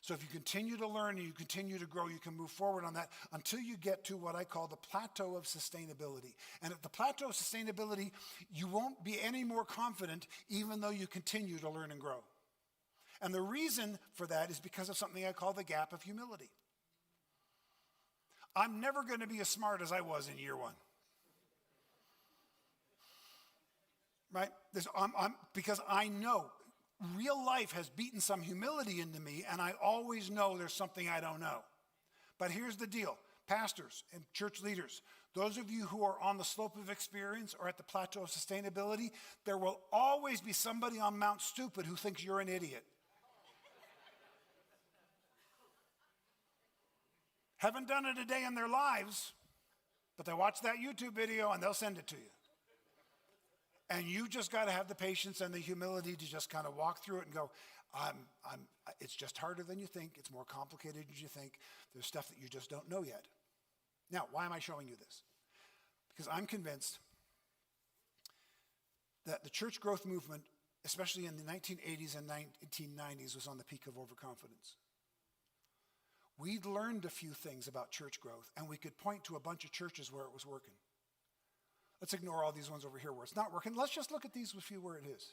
So if you continue to learn and you continue to grow, you can move forward on that until you get to what I call the plateau of sustainability. And at the plateau of sustainability, you won't be any more confident even though you continue to learn and grow. And the reason for that is because of something I call the gap of humility. I'm never going to be as smart as I was in year 1. Right? Because I know real life has beaten some humility into me, and I always know there's something I don't know. But here's the deal. Pastors and church leaders, those of you who are on the slope of experience or at the plateau of sustainability, there will always be somebody on Mount Stupid who thinks you're an idiot. Haven't done it a day in their lives, but they watch that YouTube video and they'll send it to you. And you just got to have the patience and the humility to just kind of walk through it and go, it's just harder than you think. It's more complicated than you think. There's stuff that you just don't know yet. Now, why am I showing you this? Because I'm convinced that the church growth movement, especially in the 1980s and 1990s, was on the peak of overconfidence. We'd learned a few things about church growth, and we could point to a bunch of churches where it was working. Let's ignore all these ones over here where it's not working. Let's just look at these few where it is.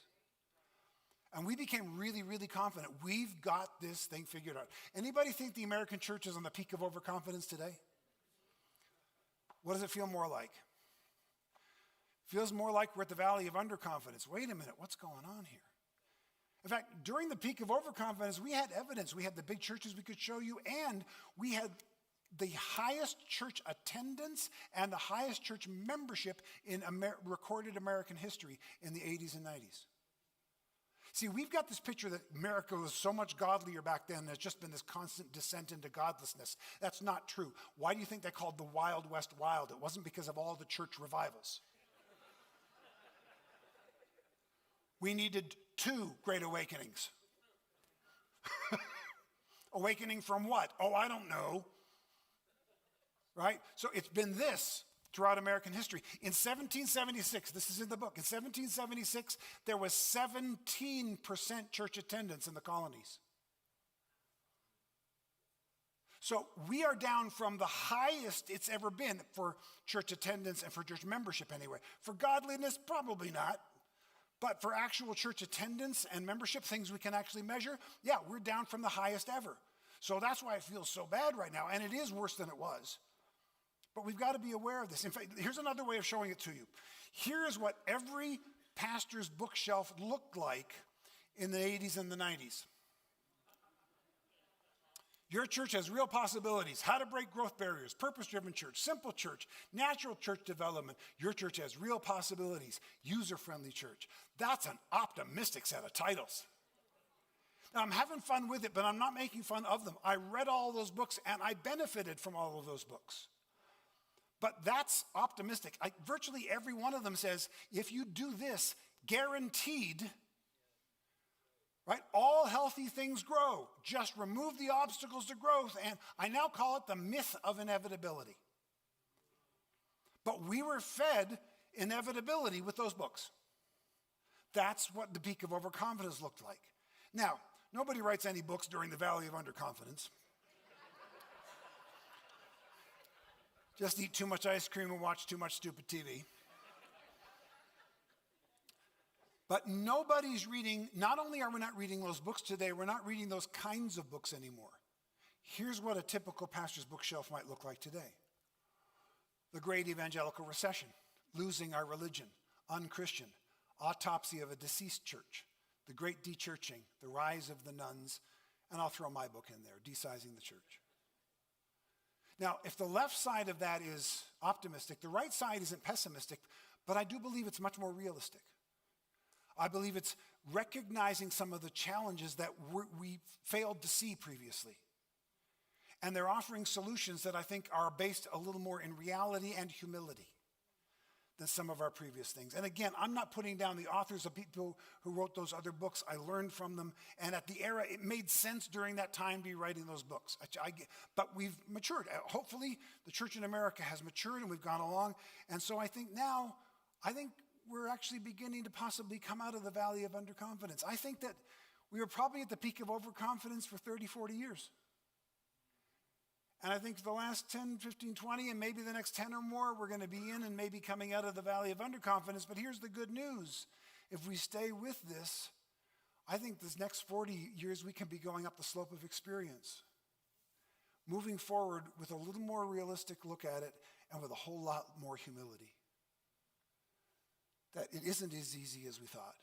And we became really, really confident. We've got this thing figured out. Anybody think the American church is on the peak of overconfidence today? What does it feel more like? Feels more like we're at the valley of underconfidence. Wait a minute, what's going on here? In fact, during the peak of overconfidence, we had evidence. We had the big churches we could show you, and we had the highest church attendance and the highest church membership in recorded American history in the 80s and 90s. See, we've got this picture that America was so much godlier back then. There's just been this constant descent into godlessness. That's not true. Why do you think they called the Wild West wild? It wasn't because of all the church revivals. We needed 2 great awakenings. Awakening from what? Oh, I don't know. Right? So it's been this throughout American history. In 1776, this is in the book, in 1776, there was 17% church attendance in the colonies. So we are down from the highest it's ever been for church attendance and for church membership anyway. For godliness, probably not. But for actual church attendance and membership, things we can actually measure, yeah, we're down from the highest ever. So that's why it feels so bad right now, and it is worse than it was. But we've got to be aware of this. In fact, here's another way of showing it to you. Here's what every pastor's bookshelf looked like in the 80s and the 90s. Your church has real possibilities. How to break growth barriers, purpose-driven church, simple church, natural church development. Your church has real possibilities, user-friendly church. That's an optimistic set of titles. Now, I'm having fun with it, but I'm not making fun of them. I read all those books, and I benefited from all of those books. But that's optimistic. Virtually every one of them says, if you do this, guaranteed, right, all healthy things grow. Just remove the obstacles to growth. And I now call it the myth of inevitability. But we were fed inevitability with those books. That's what the peak of overconfidence looked like. Now, nobody writes any books during the valley of underconfidence. Just eat too much ice cream and watch too much stupid TV. But nobody's reading, not only are we not reading those books today, we're not reading those kinds of books anymore. Here's what a typical pastor's bookshelf might look like today. The Great Evangelical Recession, Losing Our Religion, Unchristian, Autopsy of a Deceased Church, The Great Dechurching, The Rise of the Nuns, and I'll throw my book in there, Desizing the Church. Now, if the left side of that is optimistic, the right side isn't pessimistic, but I do believe it's much more realistic. I believe it's recognizing some of the challenges that we failed to see previously. And they're offering solutions that I think are based a little more in reality and humility than some of our previous things. And again, I'm not putting down the authors of people who wrote those other books. I learned from them. And at the era, it made sense during that time to be writing those books. But we've matured. Hopefully, the church in America has matured and we've gone along. And so I think now, we're actually beginning to possibly come out of the valley of underconfidence. I think that we were probably at the peak of overconfidence for 30, 40 years. And I think for the last 10, 15, 20, and maybe the next 10 or more, we're going to be in and maybe coming out of the valley of underconfidence. But here's the good news. If we stay with this, I think this next 40 years, we can be going up the slope of experience. Moving forward with a little more realistic look at it and with a whole lot more humility. That it isn't as easy as we thought.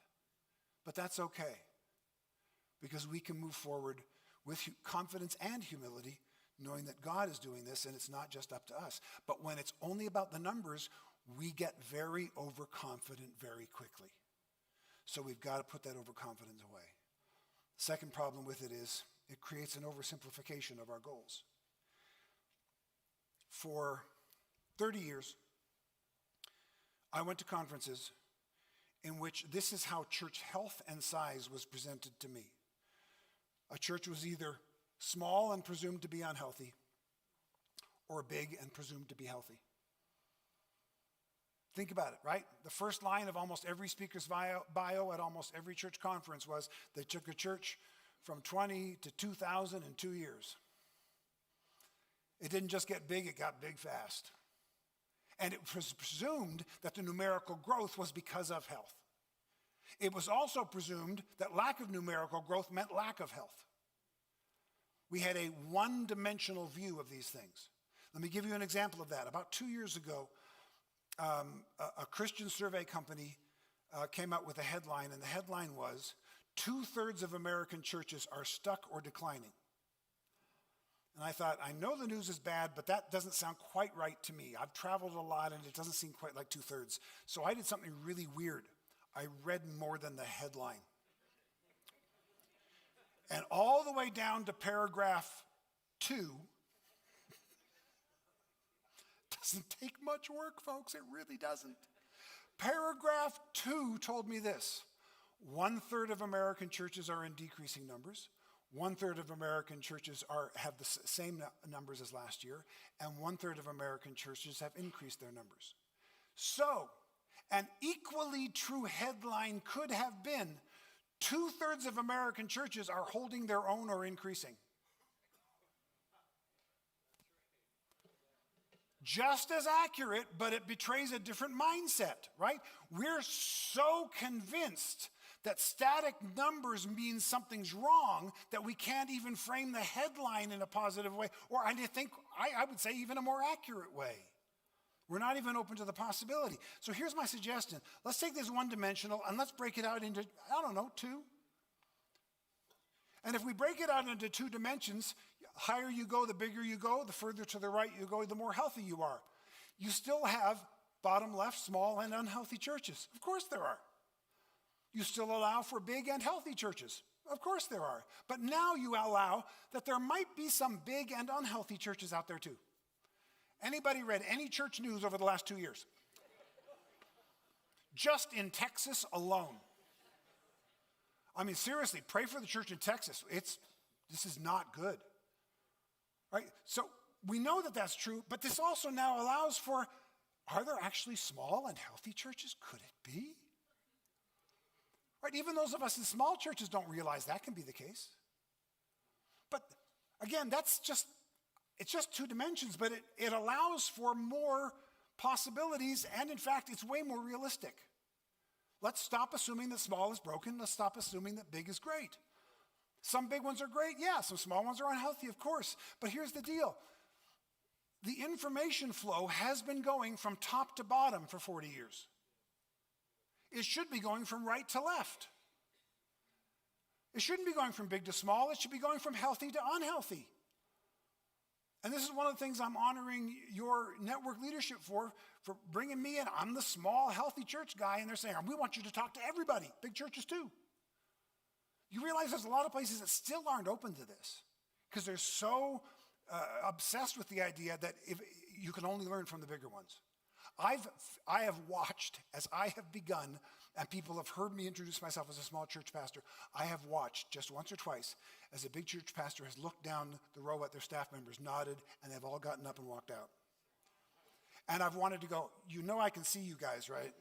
But that's okay. Because we can move forward with confidence and humility, knowing that God is doing this and it's not just up to us. But when it's only about the numbers, we get very overconfident very quickly. So we've got to put that overconfidence away. The second problem with it is it creates an oversimplification of our goals. For 30 years, I went to conferences in which this is how church health and size was presented to me. A church was either small and presumed to be unhealthy, or big and presumed to be healthy. Think about it, right? The first line of almost every speaker's bio at almost every church conference was they took a church from 20 to 2,000 in 2 years. It didn't just get big, it got big fast. And it was presumed that the numerical growth was because of health. It was also presumed that lack of numerical growth meant lack of health. We had a one-dimensional view of these things. Let me give you an example of that. About 2 years ago, a Christian survey company came out with a headline, and the headline was, 2/3 of American churches are stuck or declining. And I thought, I know the news is bad, but that doesn't sound quite right to me. I've traveled a lot, and it doesn't seem quite like 2/3. So I did something really weird. I read more than the headline. And all the way down to paragraph 2, doesn't take much work, folks. It really doesn't. Paragraph 2 told me this: 1/3 of American churches are in decreasing numbers. 1/3 of American churches have the same numbers as last year, and 1/3 of American churches have increased their numbers. So, an equally true headline could have been, 2/3 of American churches are holding their own or increasing. Just as accurate, but it betrays a different mindset, right? We're so convinced that static numbers mean something's wrong that we can't even frame the headline in a positive way, or I would say even a more accurate way. We're not even open to the possibility. So here's my suggestion. Let's take this one-dimensional and let's break it out into, 2. And if we break it out into 2 dimensions, higher you go, the bigger you go, the further to the right you go, the more healthy you are. You still have bottom left, small and unhealthy churches. Of course there are. You still allow for big and healthy churches. Of course there are. But now you allow that there might be some big and unhealthy churches out there too. Anybody read any church news over the last 2 years? Just in Texas alone. I mean, seriously, pray for the church in Texas. This is not good. Right? So we know that that's true, but this also now allows for, are there actually small and healthy churches? Could it be? Right? Even those of us in small churches don't realize that can be the case. But again, it's just 2 dimensions, but it allows for more possibilities, and in fact, it's way more realistic. Let's stop assuming that small is broken. Let's stop assuming that big is great. Some big ones are great, yeah. Some small ones are unhealthy, of course. But here's the deal. The information flow has been going from top to bottom for 40 years. It should be going from right to left. It shouldn't be going from big to small. It should be going from healthy to unhealthy. And this is one of the things I'm honoring your network leadership for bringing me in. I'm the small, healthy church guy, and they're saying, we want you to talk to everybody, big churches too. You realize there's a lot of places that still aren't open to this because they're so obsessed with the idea that if you can only learn from the bigger ones. I have watched as I have begun, and people have heard me introduce myself as a small church pastor. I have watched just once or twice as a big church pastor has looked down the row at their staff members, nodded, and they've all gotten up and walked out. And I've wanted to go, I can see you guys, right?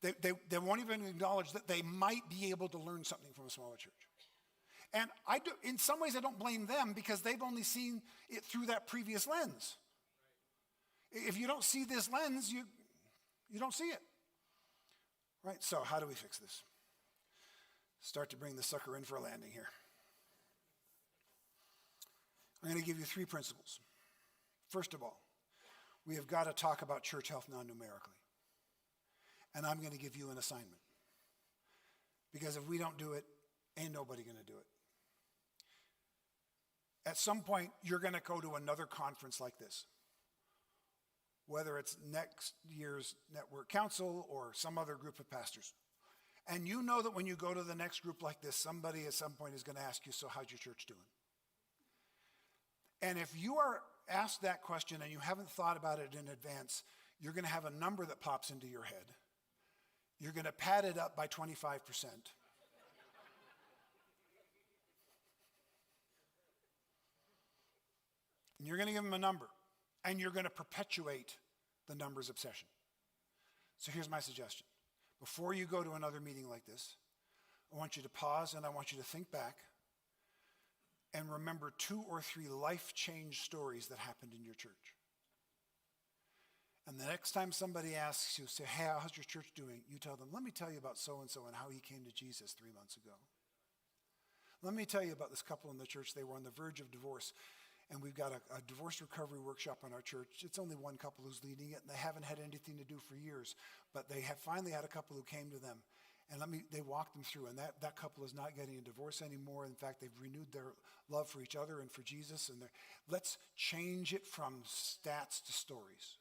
They won't even acknowledge that they might be able to learn something from a smaller church. And in some ways, I don't blame them because they've only seen it through that previous lens. If you don't see this lens, you don't see it. Right? So how do we fix this? Start to bring the sucker in for a landing here. I'm going to give you 3 principles. First of all, we have got to talk about church health non-numerically. And I'm going to give you an assignment. Because if we don't do it, ain't nobody going to do it. At some point, you're going to go to another conference like this. Whether it's next year's network council or some other group of pastors. And you know that when you go to the next group like this, somebody at some point is going to ask you, so how's your church doing? And if you are asked that question and you haven't thought about it in advance, you're going to have a number that pops into your head. You're going to pad it up by 25%. And you're going to give them a number. And you're going to perpetuate the numbers obsession. So here's my suggestion. Before you go to another meeting like this, I want you to pause and I want you to think back and remember 2 or 3 life change stories that happened in your church. And the next time somebody asks you, say, hey, how's your church doing? You tell them, let me tell you about so-and-so and how he came to Jesus 3 months ago. Let me tell you about this couple in the church. They were on the verge of divorce. And we've got a divorce recovery workshop in our church. It's only one couple who's leading it, and they haven't had anything to do for years. But they have finally had a couple who came to them. And they walked them through. And that couple is not getting a divorce anymore. In fact, they've renewed their love for each other and for Jesus. And let's change it from stats to stories.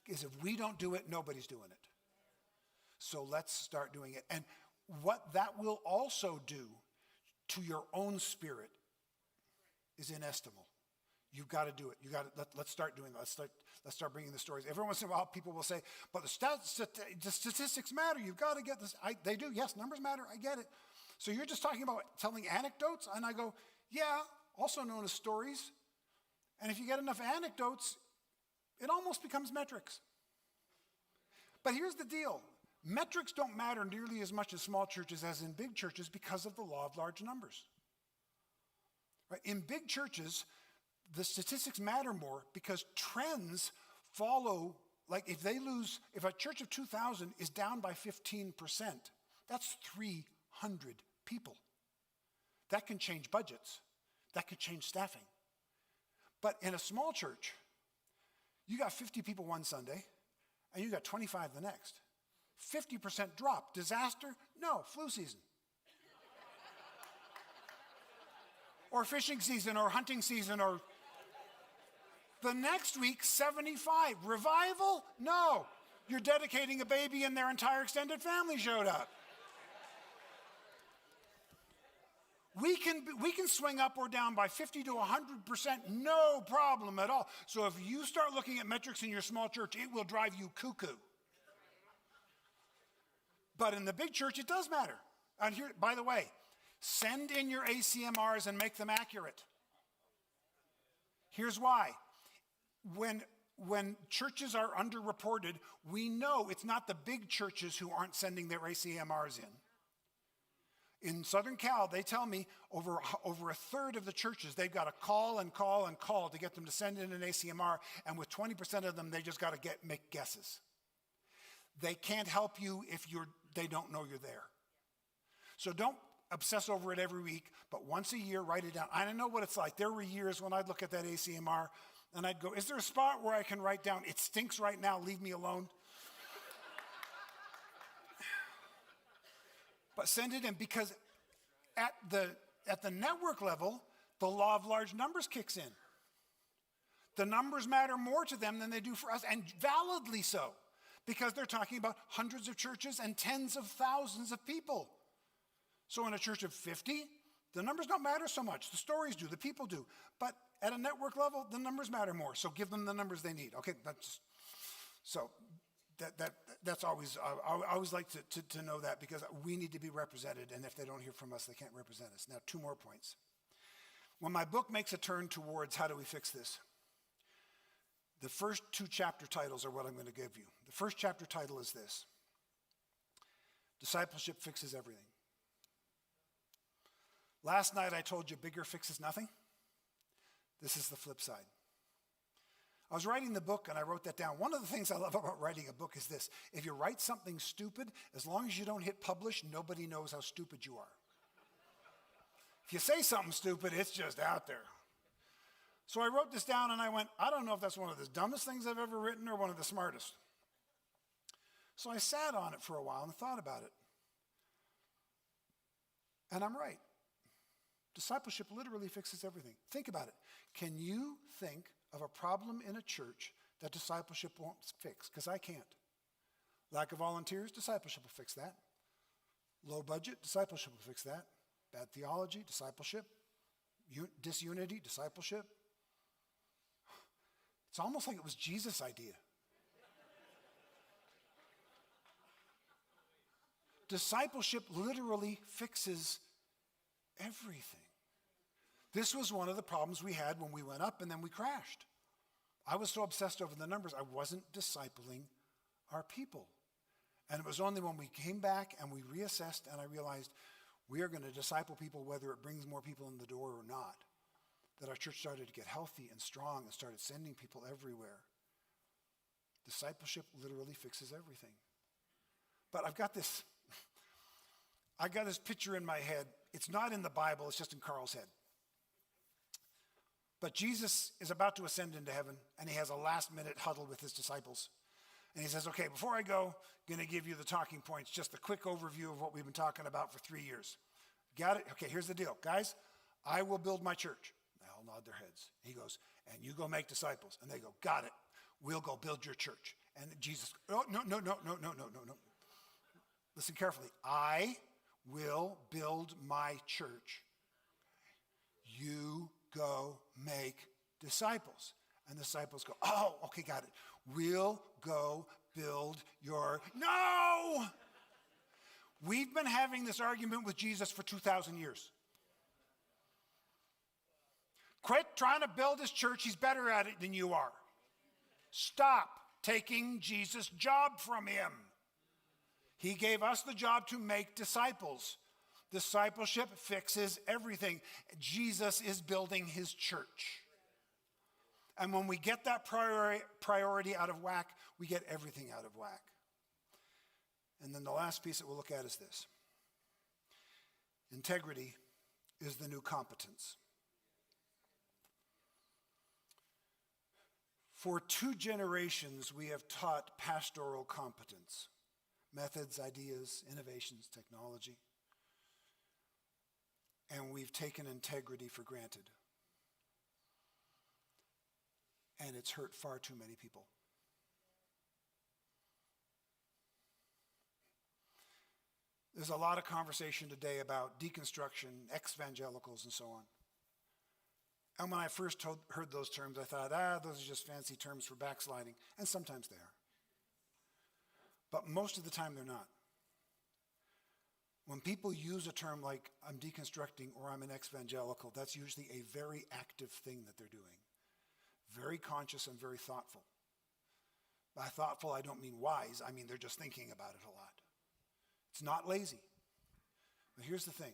Because if we don't do it, nobody's doing it. So let's start doing it. And what that will also do to your own spirit is inestimable. You've got to do it. Let's start doing that. Let's start bringing the stories. Every once in a while, people will say, but the statistics matter. You've got to get this. They do. Yes, numbers matter. I get it. So you're just talking about telling anecdotes? And I go, yeah, also known as stories. And if you get enough anecdotes, it almost becomes metrics. But here's the deal. Metrics don't matter nearly as much in small churches as in big churches because of the law of large numbers. Right? In big churches, the statistics matter more because trends follow. Like if a church of 2,000 is down by 15%, that's 300 people. That can change budgets. That could change staffing. But in a small church, you got 50 people one Sunday, and you got 25 the next. 50% drop. Disaster? No, flu season. Or fishing season, or hunting season, or the next week, 75. Revival? No. You're dedicating a baby and their entire extended family showed up. We can swing up or down by 50 to 100%, no problem at all. So if you start looking at metrics in your small church, it will drive you cuckoo. But in the big church, it does matter. And here, by the way, send in your ACMRs and make them accurate. Here's why. When churches are underreported, we know it's not the big churches who aren't sending their ACMRs in. In Southern Cal, they tell me over a third of the churches, they've got to call and call and call to get them to send in an ACMR, and with 20% of them, they just got to make guesses. They can't help you if they don't know you're there. So don't obsess over it every week, but once a year, write it down. I know what it's like. There were years when I'd look at that ACMR, and I'd go, is there a spot where I can write down, it stinks right now, leave me alone? But send it in, because at the network level, the law of large numbers kicks in. The numbers matter more to them than they do for us, and validly so, because they're talking about hundreds of churches and tens of thousands of people. So in a church of 50, the numbers don't matter so much. The stories do, the people do. But at a network level, the numbers matter more. So give them the numbers they need. Okay, that's always, I always like to know that, because we need to be represented, and if they don't hear from us, they can't represent us. Now, 2 more points. When my book makes a turn towards how do we fix this, the first 2 chapter titles are what I'm going to give you. The first chapter title is this: Discipleship Fixes Everything. Last night I told you bigger fixes nothing. This is the flip side. I was writing the book and I wrote that down. One of the things I love about writing a book is this: if you write something stupid, as long as you don't hit publish, nobody knows how stupid you are. If you say something stupid, it's just out there. So I wrote this down and I went, I don't know if that's one of the dumbest things I've ever written or one of the smartest. So I sat on it for a while and thought about it. And I'm right. Discipleship literally fixes everything. Think about it. Can you think of a problem in a church that discipleship won't fix? Because I can't. Lack of volunteers, discipleship will fix that. Low budget, discipleship will fix that. Bad theology, discipleship. Disunity, discipleship. It's almost like it was Jesus' idea. Discipleship literally fixes everything. This was one of the problems we had when we went up and then we crashed. I was so obsessed over the numbers, I wasn't discipling our people. And it was only when we came back and we reassessed and I realized we are going to disciple people whether it brings more people in the door or not, that our church started to get healthy and strong and started sending people everywhere. Discipleship literally fixes everything. But I've got this picture in my head. It's not in the Bible, it's just in Karl's head. But Jesus is about to ascend into heaven, and he has a last-minute huddle with his disciples. And he says, okay, before I go, I'm going to give you the talking points, just a quick overview of what we've been talking about for 3 years. Got it? Okay, here's the deal. Guys, I will build my church. They all nod their heads. He goes, and you go make disciples. And they go, got it. We'll go build your church. And Jesus, oh, no. Listen carefully. I will build my church. You go make disciples. And the disciples go, oh, okay, got it. We'll go build your... No! We've been having this argument with Jesus for 2,000 years. Quit trying to build his church. He's better at it than you are. Stop taking Jesus' job from him. He gave us the job to make disciples. Discipleship fixes everything. Jesus is building his church. And when we get that priority out of whack, we get everything out of whack. And then the last piece that we'll look at is this. Integrity is the new competence. For 2 generations, we have taught pastoral competence. Methods, ideas, innovations, technology. And we've taken integrity for granted. And it's hurt far too many people. There's a lot of conversation today about deconstruction, ex-evangelicals, and so on. And when I first heard those terms, I thought, those are just fancy terms for backsliding. And sometimes they are. But most of the time, they're not. When people use a term like, I'm deconstructing or I'm an ex-evangelical, that's usually a very active thing that they're doing. Very conscious and very thoughtful. By thoughtful, I don't mean wise. I mean, they're just thinking about it a lot. It's not lazy. But here's the thing.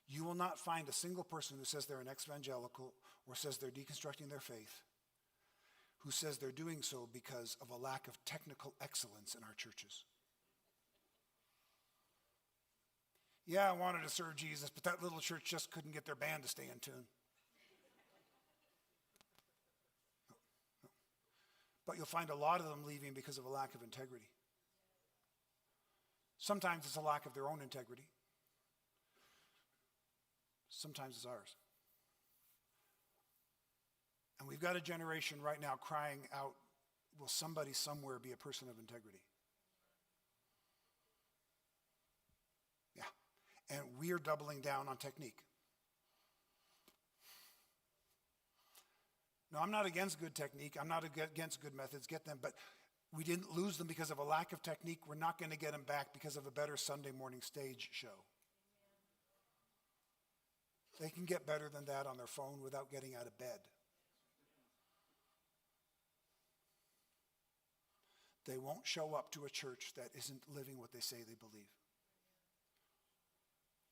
You will not find a single person who says they're an ex-evangelical or says they're deconstructing their faith who says they're doing so because of a lack of technical excellence in our churches. Yeah, I wanted to serve Jesus, but that little church just couldn't get their band to stay in tune. No. But you'll find a lot of them leaving because of a lack of integrity. Sometimes it's a lack of their own integrity. Sometimes it's ours. And we've got a generation right now crying out, will somebody somewhere be a person of integrity? Yeah. And we are doubling down on technique. No, I'm not against good technique. I'm not against good methods. Get them. But we didn't lose them because of a lack of technique. We're not going to get them back because of a better Sunday morning stage show. They can get better than that on their phone without getting out of bed. They won't show up to a church that isn't living what they say they believe.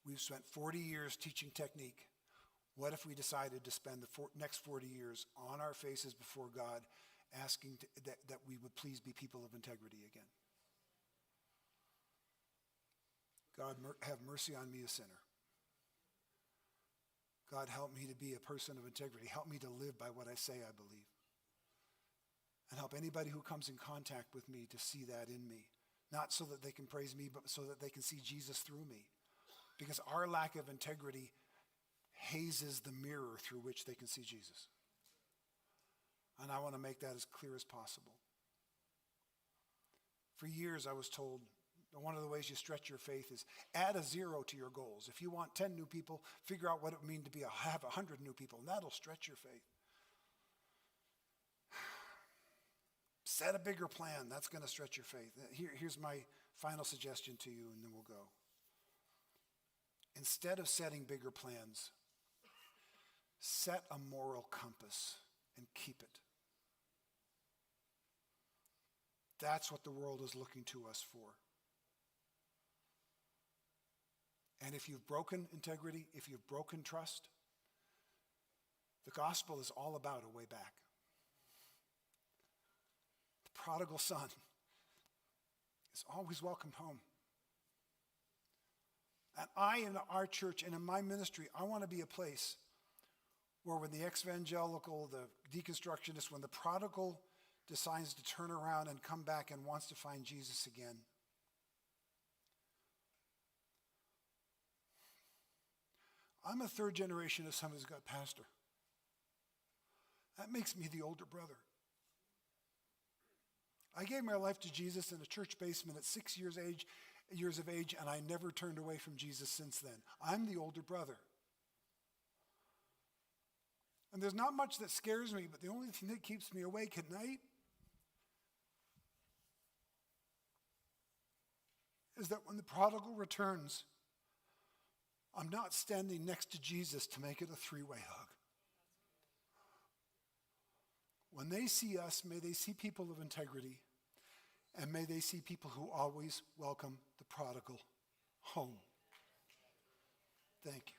We've spent 40 years teaching technique. What if we decided to spend the next 40 years on our faces before God asking that we would please be people of integrity again? God, have mercy on me, a sinner. God, help me to be a person of integrity. Help me to live by what I say I believe. And help anybody who comes in contact with me to see that in me. Not so that they can praise me, but so that they can see Jesus through me. Because our lack of integrity hazes the mirror through which they can see Jesus. And I want to make that as clear as possible. For years I was told, one of the ways you stretch your faith is add a 0 to your goals. If you want 10 new people, figure out what it would mean to have 100 new people, and that'll stretch your faith. Set a bigger plan. That's going to stretch your faith. Here's my final suggestion to you, and then we'll go. Instead of setting bigger plans, set a moral compass and keep it. That's what the world is looking to us for. And if you've broken integrity, if you've broken trust, the gospel is all about a way back. prodigal son is always welcomed home. And in our church and in my ministry, I want to be a place where when the ex-evangelical, the deconstructionist, when the prodigal decides to turn around and come back and wants to find Jesus again, I'm a third generation of someone who's got pastor. That makes me the older brother. I gave my life to Jesus in a church basement at 6 years of age, and I never turned away from Jesus since then. I'm the older brother. And there's not much that scares me, but the only thing that keeps me awake at night is that when the prodigal returns, I'm not standing next to Jesus to make it a three-way hug. When they see us, may they see people of integrity, and may they see people who always welcome the prodigal home. Thank you.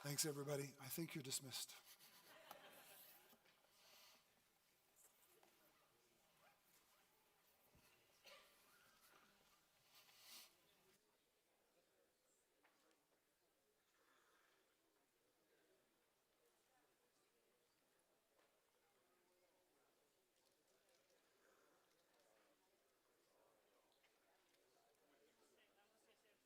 Thanks, everybody. I think you're dismissed.